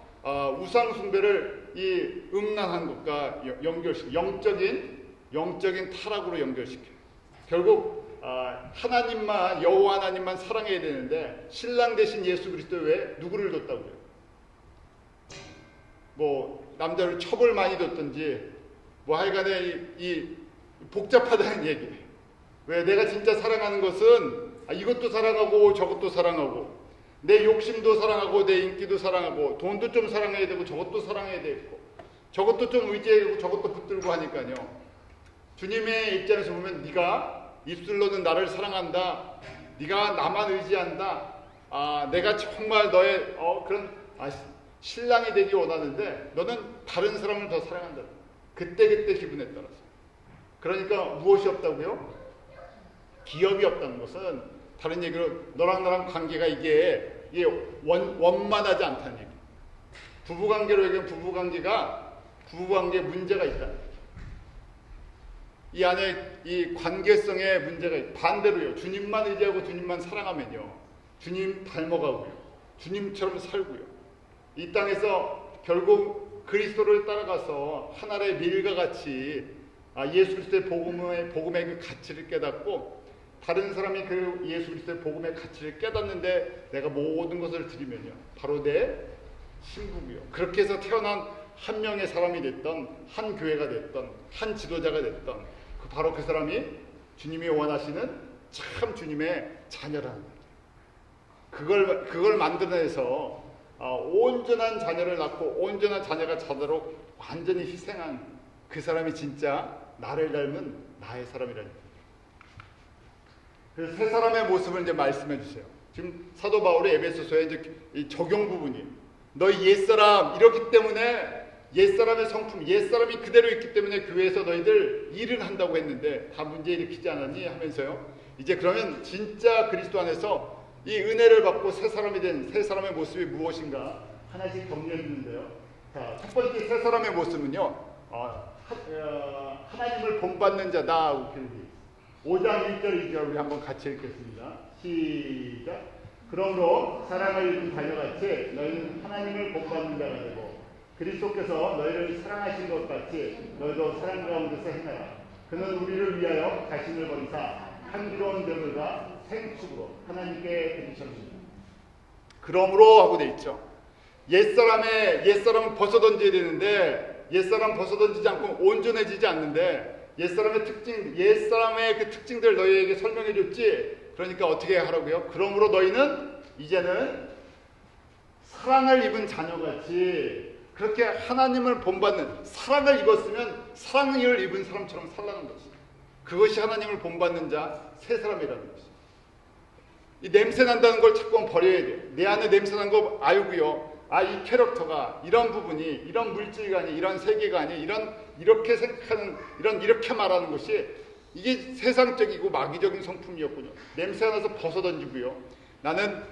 우상 숭배를 이 음란한 것과 연결시켜 영적인 타락으로 연결시켜요. 결국 하나님만 여호와 하나님만 사랑해야 되는데 신랑 대신 예수 그리스도 왜 누구를 뒀다고요? 남자를 첩을 많이 뒀든지 하여간에 이 복잡하다는 얘기예요. 왜 내가 진짜 사랑하는 것은 이것도 사랑하고 저것도 사랑하고 내 욕심도 사랑하고 내 인기도 사랑하고 돈도 좀 사랑해야 되고 저것도 사랑해야 되고 저것도 좀 의지해야 되고 저것도 붙들고 하니까요. 주님의 입장에서 보면 네가 입술로는 나를 사랑한다. 네가 나만 의지한다. 내가 정말 너의 그런 신랑이 되기 원하는데 너는 다른 사람을 더 사랑한다. 그때그때 기분에 따라서. 그러니까 무엇이 없다고요? 기업이 없다는 것은 다른 얘기로 너랑 나랑 관계가 이게 원만하지 않다는 얘기. 부부관계로 얘기하면 부부관계에 문제가 있다. 이 안에 이 관계성에 문제가 있다. 반대로요. 주님만 의지하고 주님만 사랑하면요. 주님 닮아가고요. 주님처럼 살고요. 이 땅에서 결국 그리스도를 따라가서 하나의 밀과 같이 예수 그리스도의 복음의 그 가치를 깨닫고 다른 사람이 그 예수 그리스도의 복음의 가치를 깨닫는데 내가 모든 것을 드리면요, 바로 내 신부고요. 그렇게 해서 태어난 한 명의 사람이 됐던, 한 교회가 됐던, 한 지도자가 됐던 바로 그 사람이 주님이 원하시는 참 주님의 자녀라는 거예요. 그걸 만들어내서 온전한 자녀를 낳고 온전한 자녀가 자도록 완전히 희생한 그 사람이 진짜 나를 닮은 나의 사람이라는 거예요. 그래서 세 사람의 모습을 이제 말씀해 주세요. 지금 사도 바울이 에베소서의 이제 이 적용 부분이 너희 옛사람 이렇기 때문에 옛사람의 성품, 옛사람이 그대로 있기 때문에 교회에서 너희들 일을 한다고 했는데 다 문제 일으키지 않았니? 하면서요. 이제 그러면 진짜 그리스도 안에서 이 은혜를 받고 새 사람이 된 새 사람의 모습이 무엇인가 하나씩 정리해 주는데요. 자, 첫 번째 새 사람의 모습은요. 하나님을 본받는 자다. 5장 1절 2절 우리 한번 같이 읽겠습니다. 시작. 그러므로 사랑을 입은 자녀같이 너희는 하나님을 본받는 자가 되고 그리스도께서 너희를 사랑하신 것 같이 너희도 사랑 가운데서 행하라. 그는 우리를 위하여 자신을 버리사 향기로운 제물과 생축으로 하나님께 드리셨습니다. 그러므로 하고 돼 있죠. 옛사람을 벗어던져야 되는데 옛사람 벗어던지지 않고 온전해지지 않는데 옛사람의 그 특징들 너희에게 설명해 줬지. 그러니까 어떻게 하라고요? 그러므로 너희는 이제는 사랑을 입은 자녀같이 그렇게 하나님을 본받는, 사랑을 입었으면 사랑을 입은 사람처럼 살라는 것이, 그것이 하나님을 본받는 자 새 사람이라는 것이. 이 냄새 난다는 걸 자꾸 버려야 돼요. 내 안에 냄새 난 거 알고요. 이 캐릭터가 이런 부분이, 이런 물질관이, 이런 세계관이, 이렇게 생각하는, 이렇게 말하는 것이 이게 세상적이고 마귀적인 성품이었군요. 냄새 나서 벗어던지고요. 나는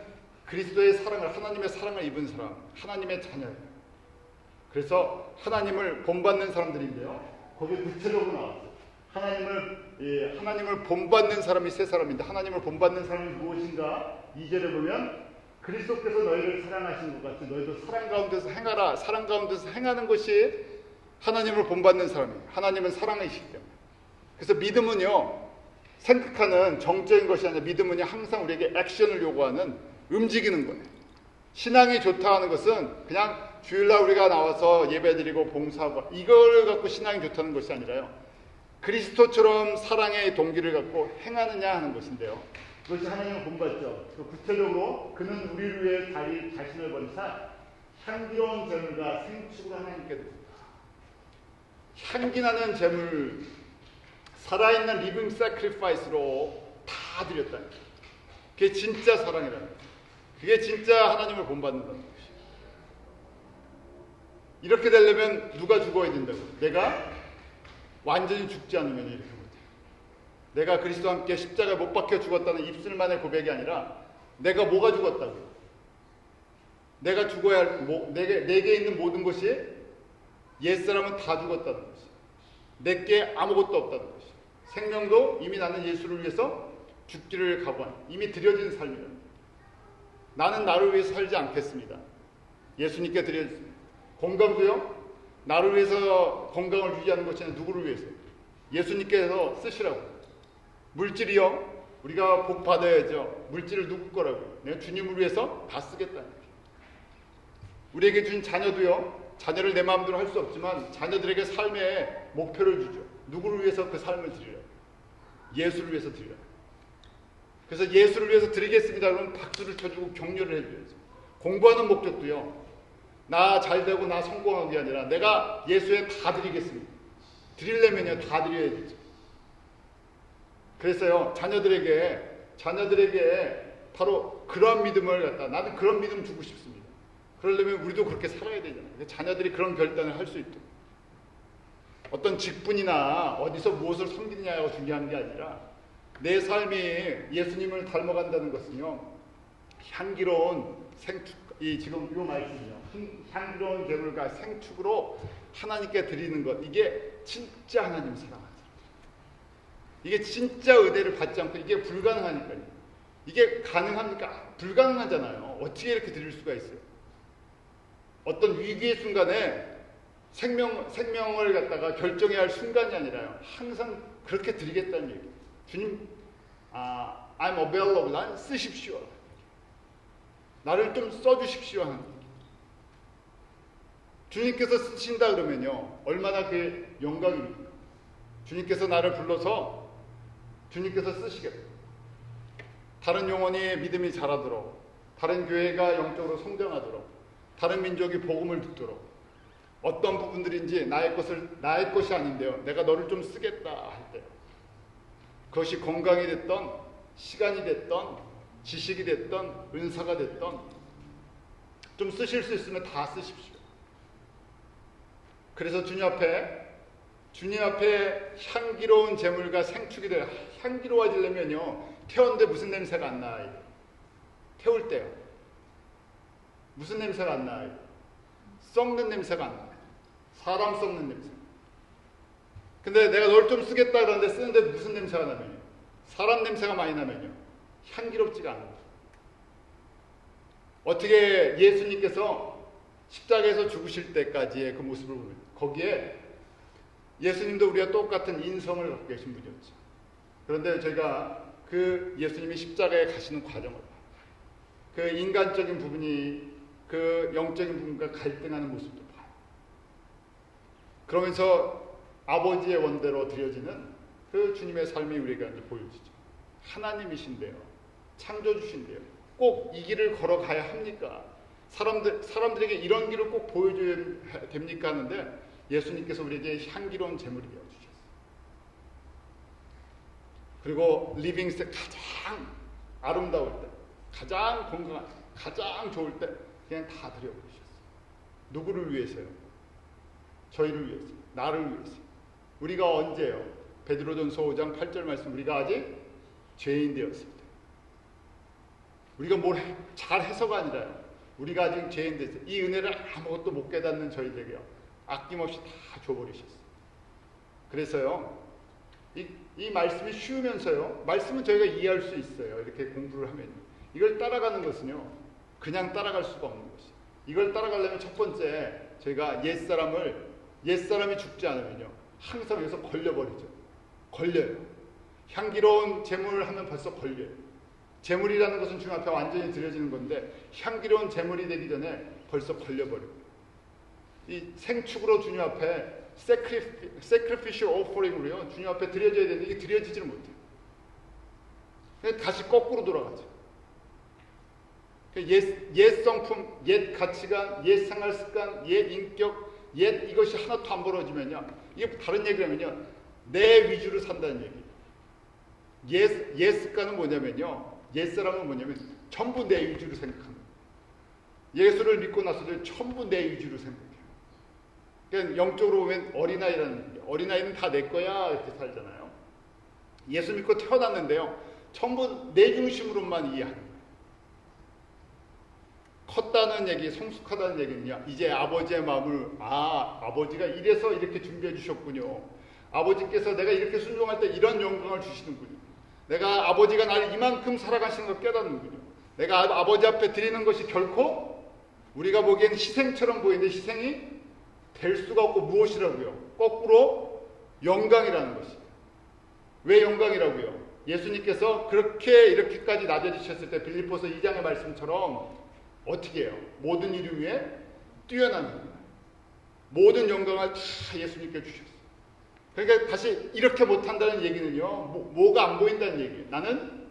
그리스도의 사랑을, 하나님의 사랑을 입은 사람, 하나님의 자녀예요. 그래서 하나님을 본받는 사람들인데요. 거기에 구체적으로 나왔어요. 하나님을 본받는 사람이 새 사람인데 하나님을 본받는 사람이 무엇인가? 2절에 보면 그리스도께서 너희를 사랑하신 것 같이 너희도 사랑 가운데서 행하라. 사랑 가운데서 행하는 것이 하나님을 본받는 사람이에요. 하나님은 사랑이시기 때문에. 그래서 믿음은요, 생각하는 정적인 것이 아니라 믿음은요, 항상 우리에게 액션을 요구하는, 움직이는 거예요. 신앙이 좋다 하는 것은 그냥 주일날 우리가 나와서 예배드리고 봉사하고 이걸 갖고 신앙이 좋다는 것이 아니라요, 그리스도처럼 사랑의 동기를 갖고 행하느냐 하는 것인데요. 그것이 하나님을 본받죠. 구체적으로 그는 우리를 위해 자신을 버리사 향기로운 제물과 생축으로 하나님께 드립니다. 향기나는 제물, 살아있는 리빙 사크리파이스로 다 드렸다. 그게 진짜 사랑이라는 거예요. 그게 진짜 하나님을 본받는다는 것이에요. 이렇게 되려면 누가 죽어야 된다고? 내가 완전히 죽지 않으면 이렇게 못해요. 내가 그리스도와 함께 십자가에 못 박혀 죽었다는 입술만의 고백이 아니라 내가 뭐가 죽었다고요? 내가 죽어야 할, 내게 있는 모든 것이, 옛사람은 다 죽었다는 것이, 내게 아무것도 없다는 것이, 생명도 이미 나는 예수를 위해서 죽기를 각오한, 이미 드려진 삶이다. 나는 나를 위해서 살지 않겠습니다. 예수님께 드려졌습니다. 건강도요, 나를 위해서 건강을 유지하는 것이 아니라 누구를 위해서? 예수님께서 쓰시라고. 물질이요, 우리가 복 받아야죠. 물질을 누구 거라고요? 내가 주님을 위해서 다 쓰겠다는 거죠. 우리에게 준 자녀도요, 자녀를 내 마음대로 할 수 없지만 자녀들에게 삶의 목표를 주죠. 누구를 위해서 그 삶을 드리라고? 예수를 위해서 드리라고. 그래서 예수를 위해서 드리겠습니다. 그러면 박수를 쳐주고 격려를 해줘야죠. 공부하는 목적도요, 나 잘되고 나 성공하는 게 아니라 내가 예수에 다 드리겠습니다. 드리려면요, 다 드려야 되죠. 그래서요, 자녀들에게 바로 그런 믿음을 갖다, 나는 그런 믿음 주고 싶습니다. 그러려면 우리도 그렇게 살아야 되잖아요. 자녀들이 그런 결단을 할 수 있도록. 어떤 직분이나 어디서 무엇을 섬기느냐가 중요한 게 아니라 내 삶이 예수님을 닮아간다는 것은요, 향기로운 생축, 지금 이 말씀이요, 향기로운 제물과 생축으로 하나님께 드리는 것, 이게 진짜 하나님 사랑하는 사람. 이게 진짜 은혜를 받지 않고 이게 불가능하니까요. 이게 가능합니까? 불가능하잖아요. 어떻게 이렇게 드릴 수가 있어요? 어떤 위기의 순간에 생명을 갖다가 결정해야 할 순간이 아니라요. 항상 그렇게 드리겠다는 얘기. 주님, I'm available. 난 쓰십시오. 나를 좀 써주십시오 하는 얘기. 주님께서 쓰신다 그러면요, 얼마나 그 영광입니까? 주님께서 나를 불러서 주님께서 쓰시겠다. 다른 영혼이 믿음이 자라도록, 다른 교회가 영적으로 성장하도록, 다른 민족이 복음을 듣도록, 어떤 부분들인지 나의 것이 아닌데요, 내가 너를 좀 쓰겠다 할 때, 그것이 건강이 됐던, 시간이 됐던, 지식이 됐던, 은사가 됐던, 좀 쓰실 수 있으면 다 쓰십시오. 그래서 주님 앞에 향기로운 제물과 생축이 돼. 향기로워지려면요, 태웠는데 무슨 냄새가 안 나요? 태울 때요, 무슨 냄새가 안 나요? 썩는 냄새가 안 나요. 사람 썩는 냄새. 근데 내가 널 좀 쓰겠다 그러는데 쓰는데 무슨 냄새가 나면요, 사람 냄새가 많이 나면요, 향기롭지가 않아요. 어떻게 예수님께서 십자가에서 죽으실 때까지의 그 모습을 보면, 거기에 예수님도 우리가 똑같은 인성을 갖고 계신 분이었죠. 그런데 저희가 그 예수님이 십자가에 가시는 과정을 봐요. 그 인간적인 부분이 그 영적인 부분과 갈등하는 모습도 봐요. 그러면서 아버지의 원대로 드려지는 그 주님의 삶이 우리가 이제 보여지죠. 하나님이신데요, 창조주신데요, 꼭 이 길을 걸어가야 합니까? 사람들에게 이런 길을 꼭 보여줘야 됩니까? 하는데 예수님께서 우리에게 향기로운 제물이 되어주셨어요. 그리고 리빙스에 가장 아름다울 때, 가장 건강한, 가장 좋을 때 그냥 다 드려버리셨어요. 누구를 위해서요? 저희를 위해서, 나를 위해서. 우리가 언제요? 베드로전서 5장 8절 말씀, 우리가 아직 죄인 되었을 때, 우리가 뭘 잘 해서가 아니라요, 우리가 아직 죄인 됐을 때, 이 은혜를 아무것도 못 깨닫는 저희들에게요, 아낌없이 다 줘버리셨어요. 그래서요, 이 말씀이 쉬우면서요, 말씀은 저희가 이해할 수 있어요. 이렇게 공부를 하면요. 이걸 따라가는 것은요, 그냥 따라갈 수가 없는 것이에요. 이걸 따라가려면 첫 번째, 저희가 옛사람이 죽지 않으면요, 항상 여기서 걸려버리죠. 걸려요. 향기로운 제물을 하면 벌써 걸려요. 제물이라는 것은 주님 앞에 완전히 드려지는 건데, 향기로운 제물이 되기 전에 벌써 걸려버려요. 이 생축으로 주님 앞에 sacrificial offering으로요, 주님 앞에 드려져야 되는데 이게 드려지지를 못해요. 다시 거꾸로 돌아가죠. 옛 성품, 옛 가치관, 옛 생활 습관, 옛 인격, 옛 이것이 하나도 안 벌어지면요, 이게 다른 얘기라면요, 내 위주로 산다는 얘기. 옛 습관은 뭐냐면요, 옛 사람은 뭐냐면 전부 내 위주로 생각합니다. 예수를 믿고 나서도 전부 내 위주로 생각해요. 그러니까 영적으로 보면 어린아이는 다 내 거야 이렇게 살잖아요. 예수 믿고 태어났는데요, 전부 내 중심으로만 이해하는 거예요. 컸다는 얘기, 성숙하다는 얘기는요, 이제 아버지의 마음을, 아버지가 이래서 이렇게 준비해 주셨군요. 아버지께서 내가 이렇게 순종할 때 이런 영광을 주시는군요. 내가 아버지가 나를 이만큼 살아가시는 걸 깨닫는군요. 내가 아버지 앞에 드리는 것이 결코 우리가 보기엔 희생처럼 보이는데 희생이 될 수가 없고 무엇이라고요? 거꾸로 영광이라는 것이에요. 왜 영광이라고요? 예수님께서 이렇게까지 낮아지셨을 때 빌립보서 2장의 말씀처럼 어떻게 해요? 모든 이름 위에 뛰어나는 거예요. 모든 영광을 다 예수님께 주셨어요. 그러니까 다시 이렇게 못한다는 얘기는요, 뭐가 안 보인다는 얘기예요. 나는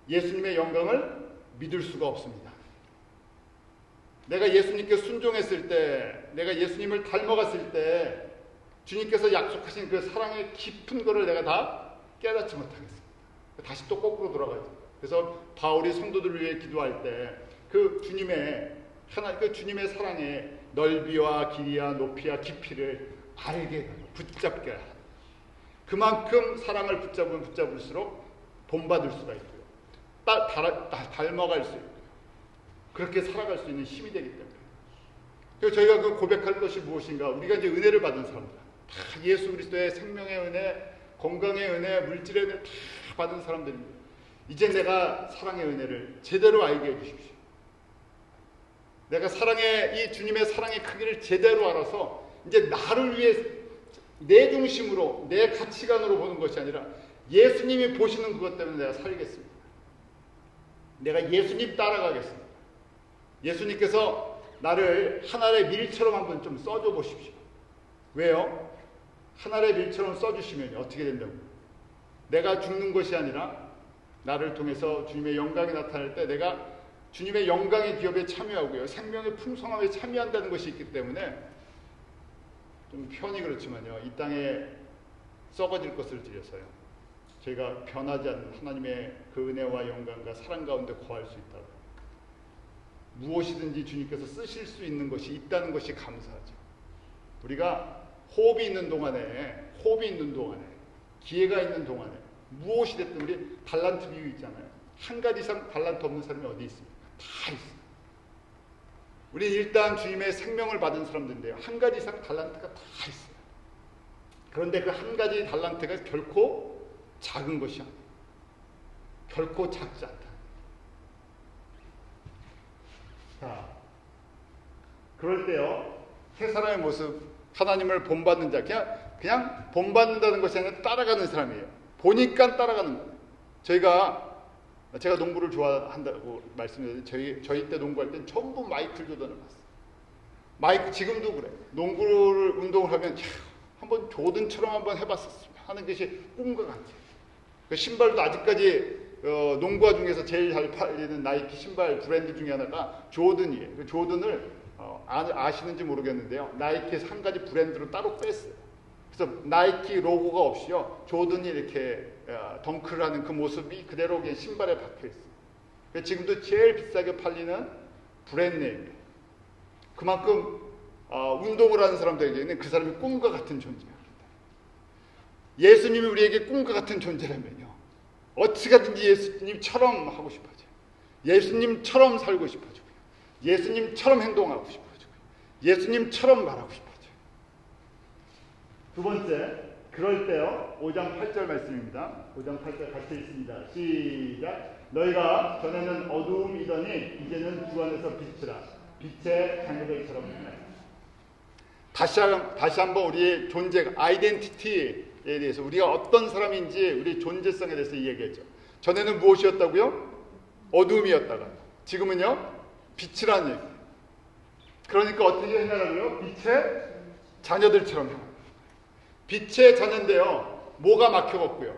예수님의 영광을 믿을 수가 없습니다. 내가 예수님께 순종했을 때, 내가 예수님을 닮아갔을 때 주님께서 약속하신 그 사랑의 깊은 거를 내가 다 깨닫지 못하겠습니다. 다시 또 거꾸로 돌아가죠. 그래서 바울이 성도들을 위해 기도할 때 그 주님의 사랑의 넓이와 길이와 높이와 깊이를 알게 되고 붙잡게 하라. 그만큼 사랑을 붙잡을수록 본받을 수가 있고요. 닮아갈 수 있고요. 그렇게 살아갈 수 있는 힘이 되기 때문에. 그래서 저희가 그 고백할 것이 무엇인가? 우리가 이제 은혜를 받은 사람들, 다 예수 그리스도의 생명의 은혜, 건강의 은혜, 물질의 은혜 다 받은 사람들입니다. 이제 내가 사랑의 은혜를 제대로 알게 해주십시오. 내가 이 주님의 사랑의 크기를 제대로 알아서 이제 나를 위해 내 중심으로 내 가치관으로 보는 것이 아니라 예수님이 보시는 그것 때문에 내가 살겠습니다. 내가 예수님 따라가겠습니다. 예수님께서 나를 한 알의 밀처럼 한번 좀 써줘 보십시오. 왜요? 한 알의 밀처럼 써주시면 어떻게 된다고? 내가 죽는 것이 아니라 나를 통해서 주님의 영광이 나타날 때 내가 주님의 영광의 기업에 참여하고요. 생명의 풍성함에 참여한다는 것이 있기 때문에 좀 편히 그렇지만요. 이 땅에 썩어질 것을 드려서요. 저희가 변하지 않는 하나님의 그 은혜와 영광과 사랑 가운데 거할 수 있다고. 무엇이든지 주님께서 쓰실 수 있는 것이 있다는 것이 감사하죠. 우리가 호흡이 있는 동안에 기회가 있는 동안에 무엇이 됐든 우리 달란트 비유 있잖아요. 한 가지 이상 달란트 없는 사람이 어디 있습니까? 다 있어요. 우리 일단 주님의 생명을 받은 사람들인데요. 한 가지 이상 달란트가 다 있어요. 그런데 그 한 가지 달란트가 결코 작은 것이 아니에요. 결코 작지 않다. 자, 그럴 때요. 세 사람의 모습, 하나님을 본받는 자, 그냥 본받는다는 것이 아니라 따라가는 사람이에요. 보니까 따라가는 거예요. 제가 농구를 좋아한다고 말씀드렸는데 저희 때 농구할 땐 전부 마이클 조던을 봤어요. 지금도 그래. 운동을 하면 한번 조던처럼 한번 해봤었으면 하는 것이 꿈과 같아요. 그 신발도 아직까지 농구화 중에서 제일 잘 팔리는 나이키 신발 브랜드 중에 하나가 조던이에요. 그 조던을 아시는지 모르겠는데요. 나이키에서 한 가지 브랜드로 따로 뺐어요. 그래서 나이키 로고가 없이요. 조던이 이렇게 덩크를 하는 그 모습이 그대로 그냥 신발에 박혀 있어요. 지금도 제일 비싸게 팔리는 브랜드네임이에요. 그만큼 운동을 하는 사람들에게는 그 사람이 꿈과 같은 존재입니다. 예수님이 우리에게 꿈과 같은 존재라면요. 어떻게 하든지 예수님처럼 하고 싶어져요. 예수님처럼 살고 싶어져요. 예수님처럼 행동하고 싶어져요. 예수님처럼 말하고 싶어져요. 두 번째, 그럴 때요. 5장 8절 말씀입니다. 5장 8절 같이 읽습니다. 시작. 너희가 전에는 어두움이더니 이제는 주 안에서 빛이라. 빛의 자녀들처럼 행하라. 다시 한번 우리의 존재, 아이덴티티에 대해서 우리가 어떤 사람인지 우리 존재성에 대해서 이야기했죠. 전에는 무엇이었다고요? 어두움이었다가 지금은요? 빛이라는 얘기. 그러니까 어떻게 행하라고요? 빛의 자녀들처럼 행하라. 빛의 자녀인데요. 뭐가 막혀갖고요?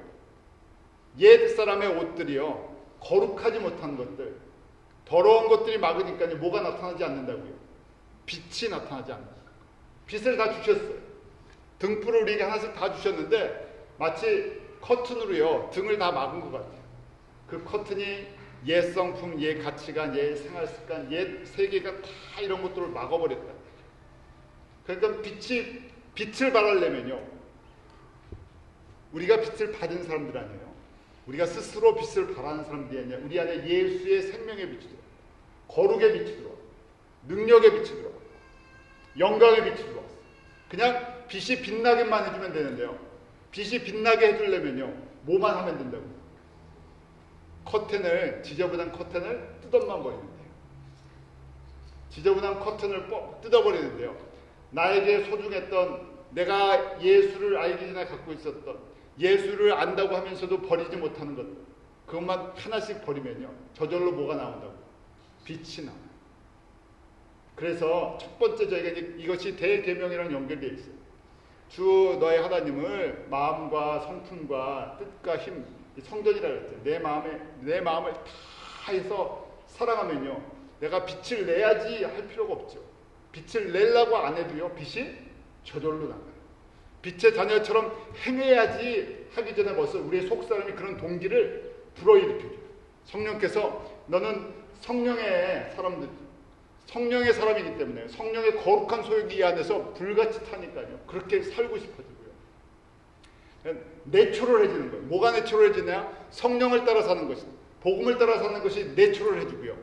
옛 사람의 옷들이요. 거룩하지 못한 것들, 더러운 것들이 막으니까요. 뭐가 나타나지 않는다고요? 빛이 나타나지 않는다. 빛을 다 주셨어요. 등불을 우리에게 하나씩 다 주셨는데 마치 커튼으로요. 등을 다 막은 것 같아요. 그 커튼이 옛 성품, 옛 가치관, 옛 생활 습관, 옛 세계관 다 이런 것들을 막아버렸다. 그러니까 빛을 발하려면요. 우리가 빛을 받은 사람들 아니에요. 우리가 스스로 빛을 발하는 사람들이 아니라 우리 안에 예수의 생명의 빛이 들어와, 거룩의 빛이 들어와, 능력의 빛이 들어와, 영광의 빛이 들어와. 그냥 빛이 빛나게만 해주면 되는데요. 빛이 빛나게 해주려면요. 뭐만 하면 된다고? 지저분한 커튼을 뜯어만 버리면 돼요. 지저분한 커튼을 뜯어버리는데요. 나에게 소중했던, 내가 예수를 알기 전에 갖고 있었던, 예수를 안다고 하면서도 버리지 못하는 것들, 그것만 하나씩 버리면요. 저절로 뭐가 나온다고? 빛이 나와요. 그래서 첫 번째 저희가 이것이 대계명이랑 연결되어 있어요. 주 너의 하나님을 마음과 성품과 뜻과 힘, 성전이라고 했죠. 내 마음을 다 해서 사랑하면요. 내가 빛을 내야지 할 필요가 없죠. 빛을 내려고 안 해도요. 빛이 저절로 나가요. 빛의 자녀처럼 행해야지 하기 전에 벌써 우리의 속사람이 그런 동기를 불어일으켜줘요. 성령께서 너는 성령의 사람이기 때문에 성령의 거룩한 소유기 안에서 불같이 타니까요. 그렇게 살고 싶어지고요. 내추럴해지는 거예요. 뭐가 내추럴해지냐? 성령을 따라 사는 것이, 복음을 따라 사는 것이 내추럴해지고요.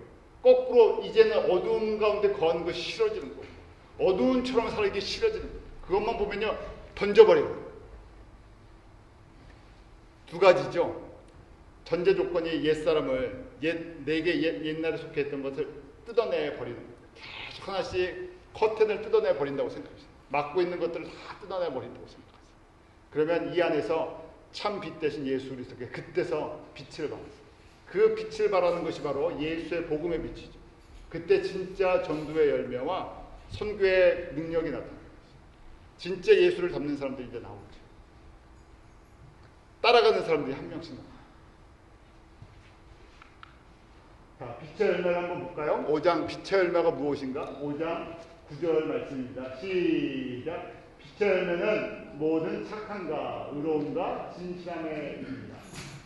거꾸로 이제는 어두움 가운데 거하는 것이 싫어지는 거예요. 어두움처럼 살기 싫어지는 거예요. 그것만 보면요. 던져버려요. 두 가지죠. 전제 조건이 옛사람을, 내게 옛날에 속해 있던 것을 뜯어내 버리는 거예요. 계속 하나씩 커튼을 뜯어내 버린다고 생각합니다. 막고 있는 것들을 다 뜯어내버린다고 생각하세요. 그러면 이 안에서 참 빛 대신 예수 그리스도께 그때서 빛을 발하세요. 그 빛을 발하는 것이 바로 예수의 복음의 빛이죠. 그때 진짜 전도의 열매와 선교의 능력이 나타납니다. 진짜 예수를 닮는 사람들이 이제 나오죠. 따라가는 사람들이 한 명씩 나와요. 자, 빛의 열매를 한번 볼까요? 5장 빛의 열매가 무엇인가? 5장 9절 말씀입니다. 시작. 빛의 열매는 모든 착함과 의로움과 진실함에입니다.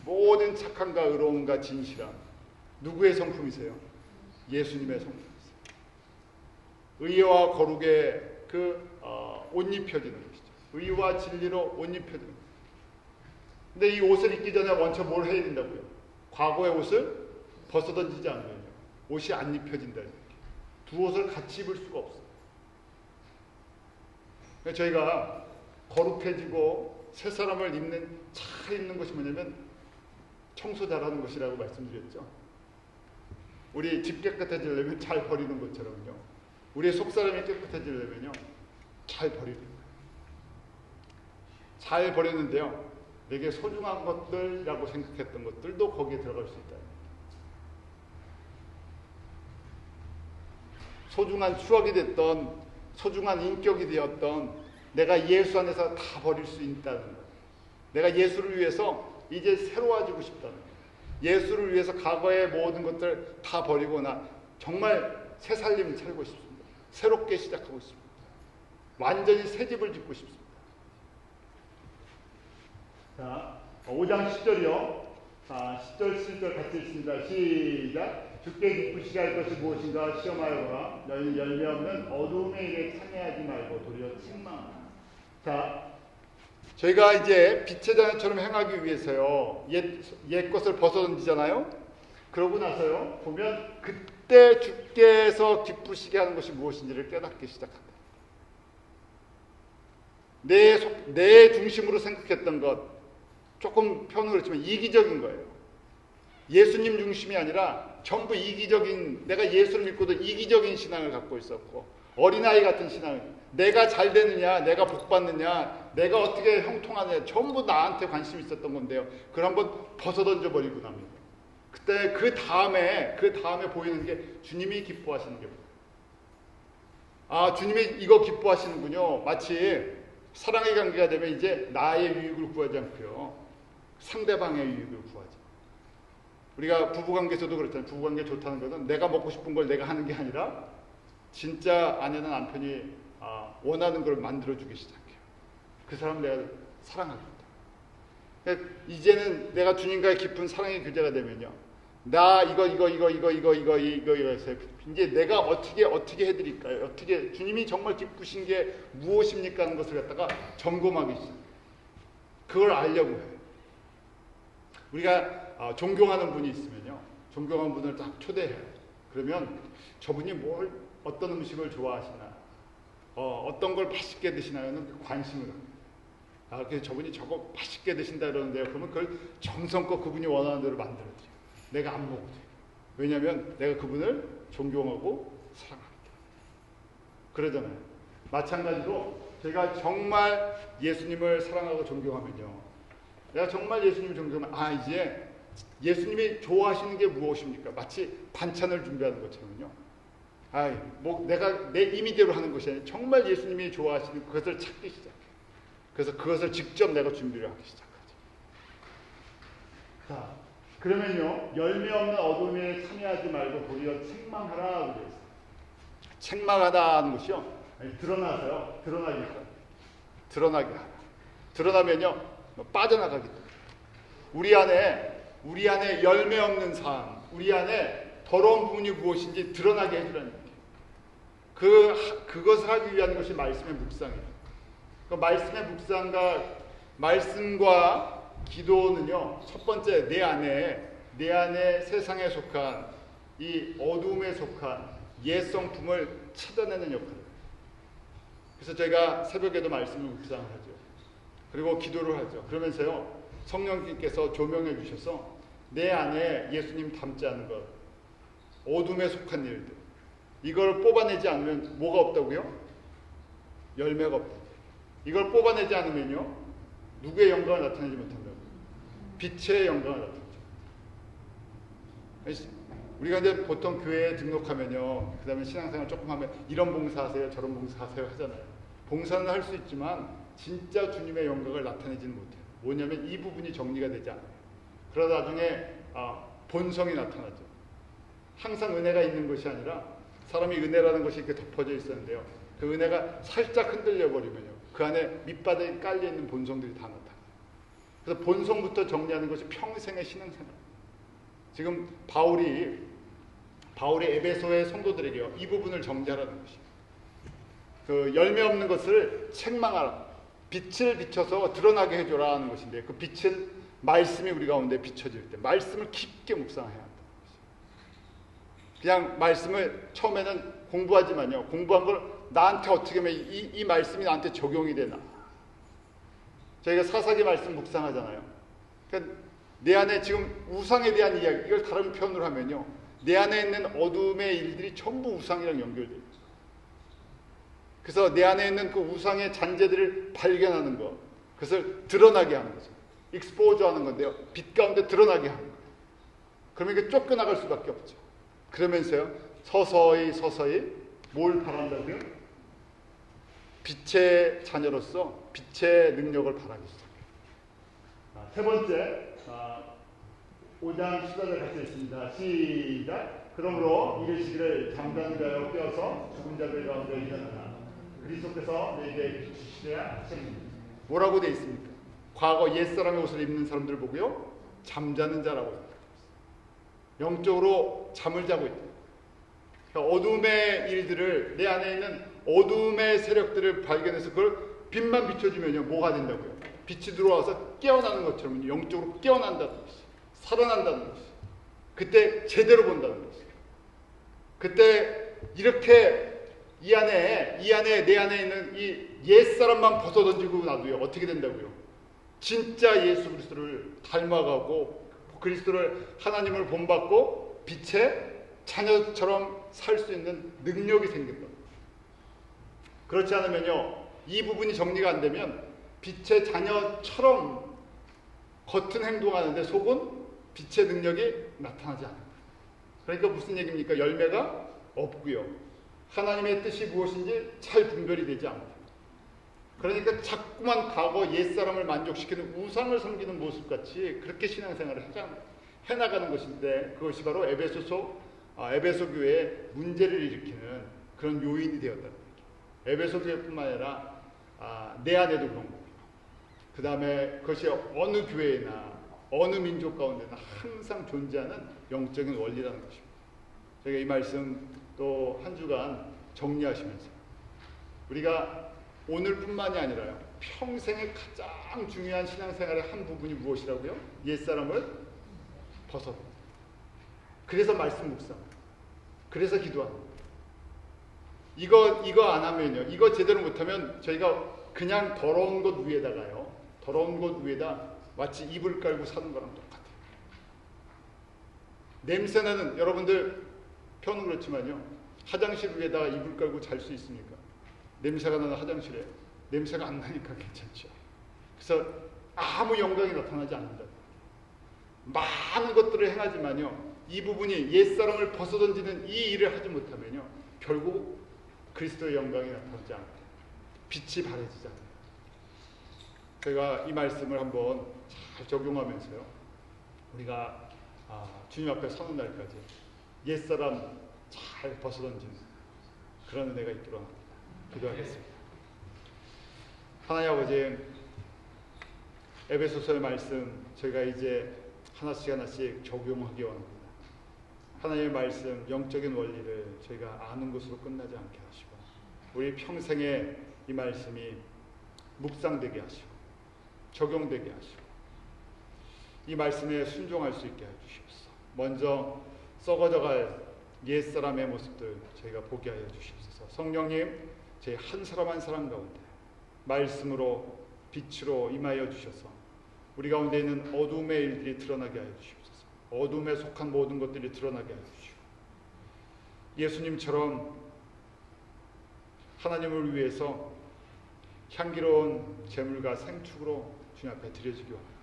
모든 착함과 의로움과 진실함. 누구의 성품이세요? 예수님의 성품이세요. 의와 거룩의 옷 입혀지는 것이죠. 의와 진리로 옷 입혀지는 것이죠. 근데 이 옷을 입기 전에 먼저 뭘 해야 된다고요? 과거의 옷을 벗어던지지 않으면 옷이 안 입혀진다는 얘기예요. 두 옷을 같이 입을 수가 없어요. 저희가 거룩해지고 새 사람을 잘 입는 것이 뭐냐면 청소 잘하는 것이라고 말씀드렸죠. 우리 집 깨끗해지려면 잘 버리는 것처럼요. 우리의 속사람이 깨끗해지려면요. 잘 버리는 거예요. 잘 버렸는데요. 내게 소중한 것들이라고 생각했던 것들도 거기에 들어갈 수 있다. 소중한 추억이 됐던 소중한 인격이 되었던 내가 예수 안에서 다 버릴 수 있다는 거예요. 내가 예수를 위해서 이제 새로워지고 싶다는 거예요. 예수를 위해서 과거의 모든 것들 다 버리고 나 정말 새 삶을 살고 싶습니다. 새롭게 시작하고 싶습니다. 완전히 새 집을 짓고 싶습니다. 자, 5장 10절이요. 자, 10절, 11절 같이 읽습니다. 시작. 주께 기쁘시게 할 것이 무엇인가 시험하여보라. 너희는 열매 없는 어두움의 일에 참여하지 말고 도리어 책망하라. 자, 저희가 이제 빛의 자녀처럼 행하기 위해서요. 옛 것을 벗어던지잖아요. 그러고 나서요. 보면 그때 주께서 기쁘시게 하는 것이 무엇인지를 깨닫기 시작한다. 내 중심으로 생각했던 것, 조금 표현을 그렇지만 이기적인 거예요. 예수님 중심이 아니라 전부 이기적인, 내가 예수를 믿고도 이기적인 신앙을 갖고 있었고, 어린아이 같은 신앙을, 내가 잘 되느냐, 내가 복 받느냐, 내가 어떻게 형통하느냐, 전부 나한테 관심이 있었던 건데요. 그걸 한번 벗어던져 버리고 나면 그때 그 다음에 보이는 게 주님이 기뻐하시는 게 뭐예요? 아, 주님이 이거 기뻐하시는군요. 마치 사랑의 관계가 되면 이제 나의 유익을 구하지 않고요. 상대방의 유익을 구하지. 우리가 부부관계에서도 그렇잖아요. 부부관계 좋다는 것은 내가 먹고 싶은 걸 내가 하는 게 아니라 진짜 아내나 남편이 원하는 걸 만들어주기 시작해요. 그 사람을 내가 사랑하겠다. 그러니까 이제는 내가 주님과의 깊은 사랑의 교제가 되면요. 나 이거 해서 이제 내가 어떻게 해드릴까요? 어떻게 주님이 정말 기쁘신 게 무엇입니까? 하는 것을 갖다가 점검하기 시작해요. 그걸 알려고 해요. 우리가 존경하는 분이 있으면요. 존경하는 분을 딱 초대해요. 그러면 저분이 어떤 음식을 좋아하시나, 어떤 걸 맛있게 드시나요는 관심을 합니다. 그래서 저분이 저거 맛있게 드신다 그러는데요. 그러면 그걸 정성껏 그분이 원하는 대로 만들어드려요. 내가 안 먹어도 돼요. 왜냐하면 내가 그분을 존경하고 사랑합니다. 그러잖아요. 마찬가지로 제가 정말 예수님을 사랑하고 존경하면요. 내가 정말 예수님을 존경하면 이제 예수님이 좋아하시는 게 무엇입니까? 마치 반찬을 준비하는 것처럼요. 내가 내 임의대로 하는 것이 아니라 정말 예수님이 좋아하시는 그것을 찾기 시작해. 그래서 그것을 직접 내가 준비를 하기 시작하죠. 자, 그러면요. 열매 없는 어둠에 참여하지 말고 도리어 책망하라 그랬어요. 책망하다 하는 것이요. 드러나서요. 드러나게 하라. 드러나면요. 빠져나가기 때문에. 우리 안에 열매 없는 삶, 우리 안에 더러운 부분이 무엇인지 드러나게 해주라는 거예요. 그것을 하기 위한 것이 말씀의 묵상이에요. 그 말씀의 말씀과 기도는요. 첫 번째 내 안에 세상에 속한 이 어둠에 속한 옛 성품을 찾아내는 역할이에요. 그래서 저희가 새벽에도 말씀을 묵상을 하죠. 그리고 기도를 하죠. 그러면서요. 성령님께서 조명해 주셔서 내 안에 예수님 닮지 않은 것, 어둠에 속한 일들, 이걸 뽑아내지 않으면 뭐가 없다고요? 열매가 없다. 이걸 뽑아내지 않으면요, 누구의 영광을 나타내지 못한다고. 빛의 영광을 나타내죠. 우리가 이제 보통 교회에 등록하면요, 그 다음에 신앙생활 조금 하면 이런 봉사하세요, 저런 봉사하세요 하잖아요. 봉사는 할 수 있지만 진짜 주님의 영광을 나타내지는 못해요. 뭐냐면 이 부분이 정리가 되지 않아요. 그러다 나중에 본성이 나타나죠. 항상 은혜가 있는 것이 아니라 사람이 은혜라는 것이 이렇게 덮어져 있었는데요, 그 은혜가 살짝 흔들려 버리면요, 그 안에 밑바닥에 깔려 있는 본성들이 다 나타나요. 그래서 본성부터 정리하는 것이 평생의 신앙생활. 지금 바울이 에베소의 성도들에게 이 부분을 정리하라는 것입니다. 그 열매 없는 것을 책망하라. 빛을 비춰서 드러나게 해줘라 하는 것인데, 그 빛은 말씀이 우리 가운데 비춰질 때 말씀을 깊게 묵상해야 한다는 것입니다. 그냥 말씀을 처음에는 공부하지만요, 공부한 걸 나한테 어떻게 하면 이 말씀이 나한테 적용이 되나. 저희가 사사기 말씀 묵상하잖아요. 그러니까 내 안에 지금 우상에 대한 이야기, 이걸 다른 표현으로 하면요, 내 안에 있는 어둠의 일들이 전부 우상이랑 연결돼요. 그래서 내 안에 있는 그 우상의 잔재들을 발견하는 것, 그것을 드러나게 하는 거죠. 익스포즈 하는 건데요, 빛 가운데 드러나게 하는 거예요. 그러면 이게 쫓겨나갈 수밖에 없죠. 그러면서요, 서서히 뭘 바란다고요? 빛의 자녀로서 빛의 능력을 바라기 시작해요. 세 번째, 5장 10절에 같이 있습니다. 시작. 그러므로 이르시기를 잠잠자여 깨어서 죽은 자들 가운데 일어나라. 그리스도께서 내게 비추시려야 하십니다. 뭐라고 되어 있습니까? 과거 옛사람의 옷을 입는 사람들을 보고요, 잠자는 자라고 합니다. 영적으로 잠을 자고 있다. 그러니까 어둠의 일들을, 내 안에 있는 어둠의 세력들을 발견해서 그걸 빛만 비춰주면요, 뭐가 된다고요? 빛이 들어와서 깨어나는 것처럼 영적으로 깨어난다는 것이, 살아난다는 것이, 그때 제대로 본다는 것이, 그때 이렇게 내 안에 있는 이 옛사람만 벗어던지고 나도요, 어떻게 된다고요? 진짜 예수 그리스도를 닮아가고 그리스도를, 하나님을 본받고 빛의 자녀처럼 살 수 있는 능력이 생긴다. 그렇지 않으면요, 이 부분이 정리가 안 되면 빛의 자녀처럼 겉은 행동하는데 속은 빛의 능력이 나타나지 않아요. 그러니까 무슨 얘기입니까? 열매가 없고요, 하나님의 뜻이 무엇인지 잘 분별이 되지 않고, 그러니까 자꾸만 과거 옛사람을 만족시키는 우상을 섬기는 모습같이 그렇게 신앙생활을 해나가는 것인데, 그것이 바로 에베소 교회에 문제를 일으키는 그런 요인이 되었다는 거죠. 에베소 교회뿐만 아니라 내 안에도 그런 거고요. 그 다음에 그것이 어느 교회나 어느 민족 가운데나 항상 존재하는 영적인 원리라는 것입니다. 저희가 이 말씀 또 한 주간 정리하시면서 우리가 오늘뿐만이 아니라요, 평생의 가장 중요한 신앙생활의 한 부분이 무엇이라고요? 옛사람을 벗어. 그래서 말씀 묵상, 그래서 기도하는 거예요. 이거 안 하면요, 이거 제대로 못하면 저희가 그냥 더러운 것 위에다가요, 더러운 것 위에다 마치 이불 깔고 사는 거랑 똑같아요. 냄새나는, 여러분들 표현은 그렇지만요, 화장실 위에다가 이불 깔고 잘 수 있습니까? 냄새가 나는 화장실에 냄새가 안 나니까 괜찮죠. 그래서 아무 영광이 나타나지 않는다. 많은 것들을 행하지만요, 이 부분이 옛사람을 벗어던지는 이 일을 하지 못하면요, 결국 그리스도의 영광이 나타나지 않고 빛이 바래지지 않아요. 제가 이 말씀을 한번 잘 적용하면서요, 우리가 주님 앞에 서는 날까지 옛사람 잘 벗어던지는 그런 은혜가 있도록 합니다. 기도하겠습니다. 하나님 아버지, 에베소서의 말씀 저희가 이제 하나씩 적용하기 원합니다. 하나님의 말씀, 영적인 원리를 저희가 아는 것으로 끝나지 않게 하시고, 우리 평생에 이 말씀이 묵상되게 하시고 적용되게 하시고, 이 말씀에 순종할 수 있게 해주시옵소서. 먼저 썩어져갈 옛사람의 모습들 저희가 보게 하여 주시옵소서. 성령님, 저희 한 사람 한 사람 가운데 말씀으로 빛으로 임하여 주셔서 우리 가운데 있는 어둠의 일들이 드러나게 하여 주시옵소서. 어둠에 속한 모든 것들이 드러나게 하여 주시고, 예수님처럼 하나님을 위해서 향기로운 제물과 생축으로 주님 앞에 드려지기 원합니다.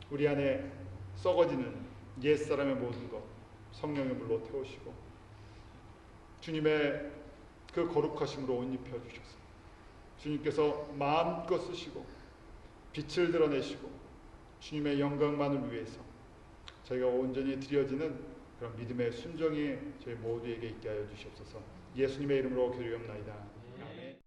우리 안에 썩어지는 옛사람의 모든 것 성령의 물로 태우시고 주님의 그 거룩하심으로 옷 입혀주셔서 주님께서 마음껏 쓰시고 빛을 드러내시고 주님의 영광만을 위해서 저희가 온전히 드려지는 그런 믿음의 순종이 저희 모두에게 있게 하여 주시옵소서. 예수님의 이름으로 기도하옵나이다. 아멘.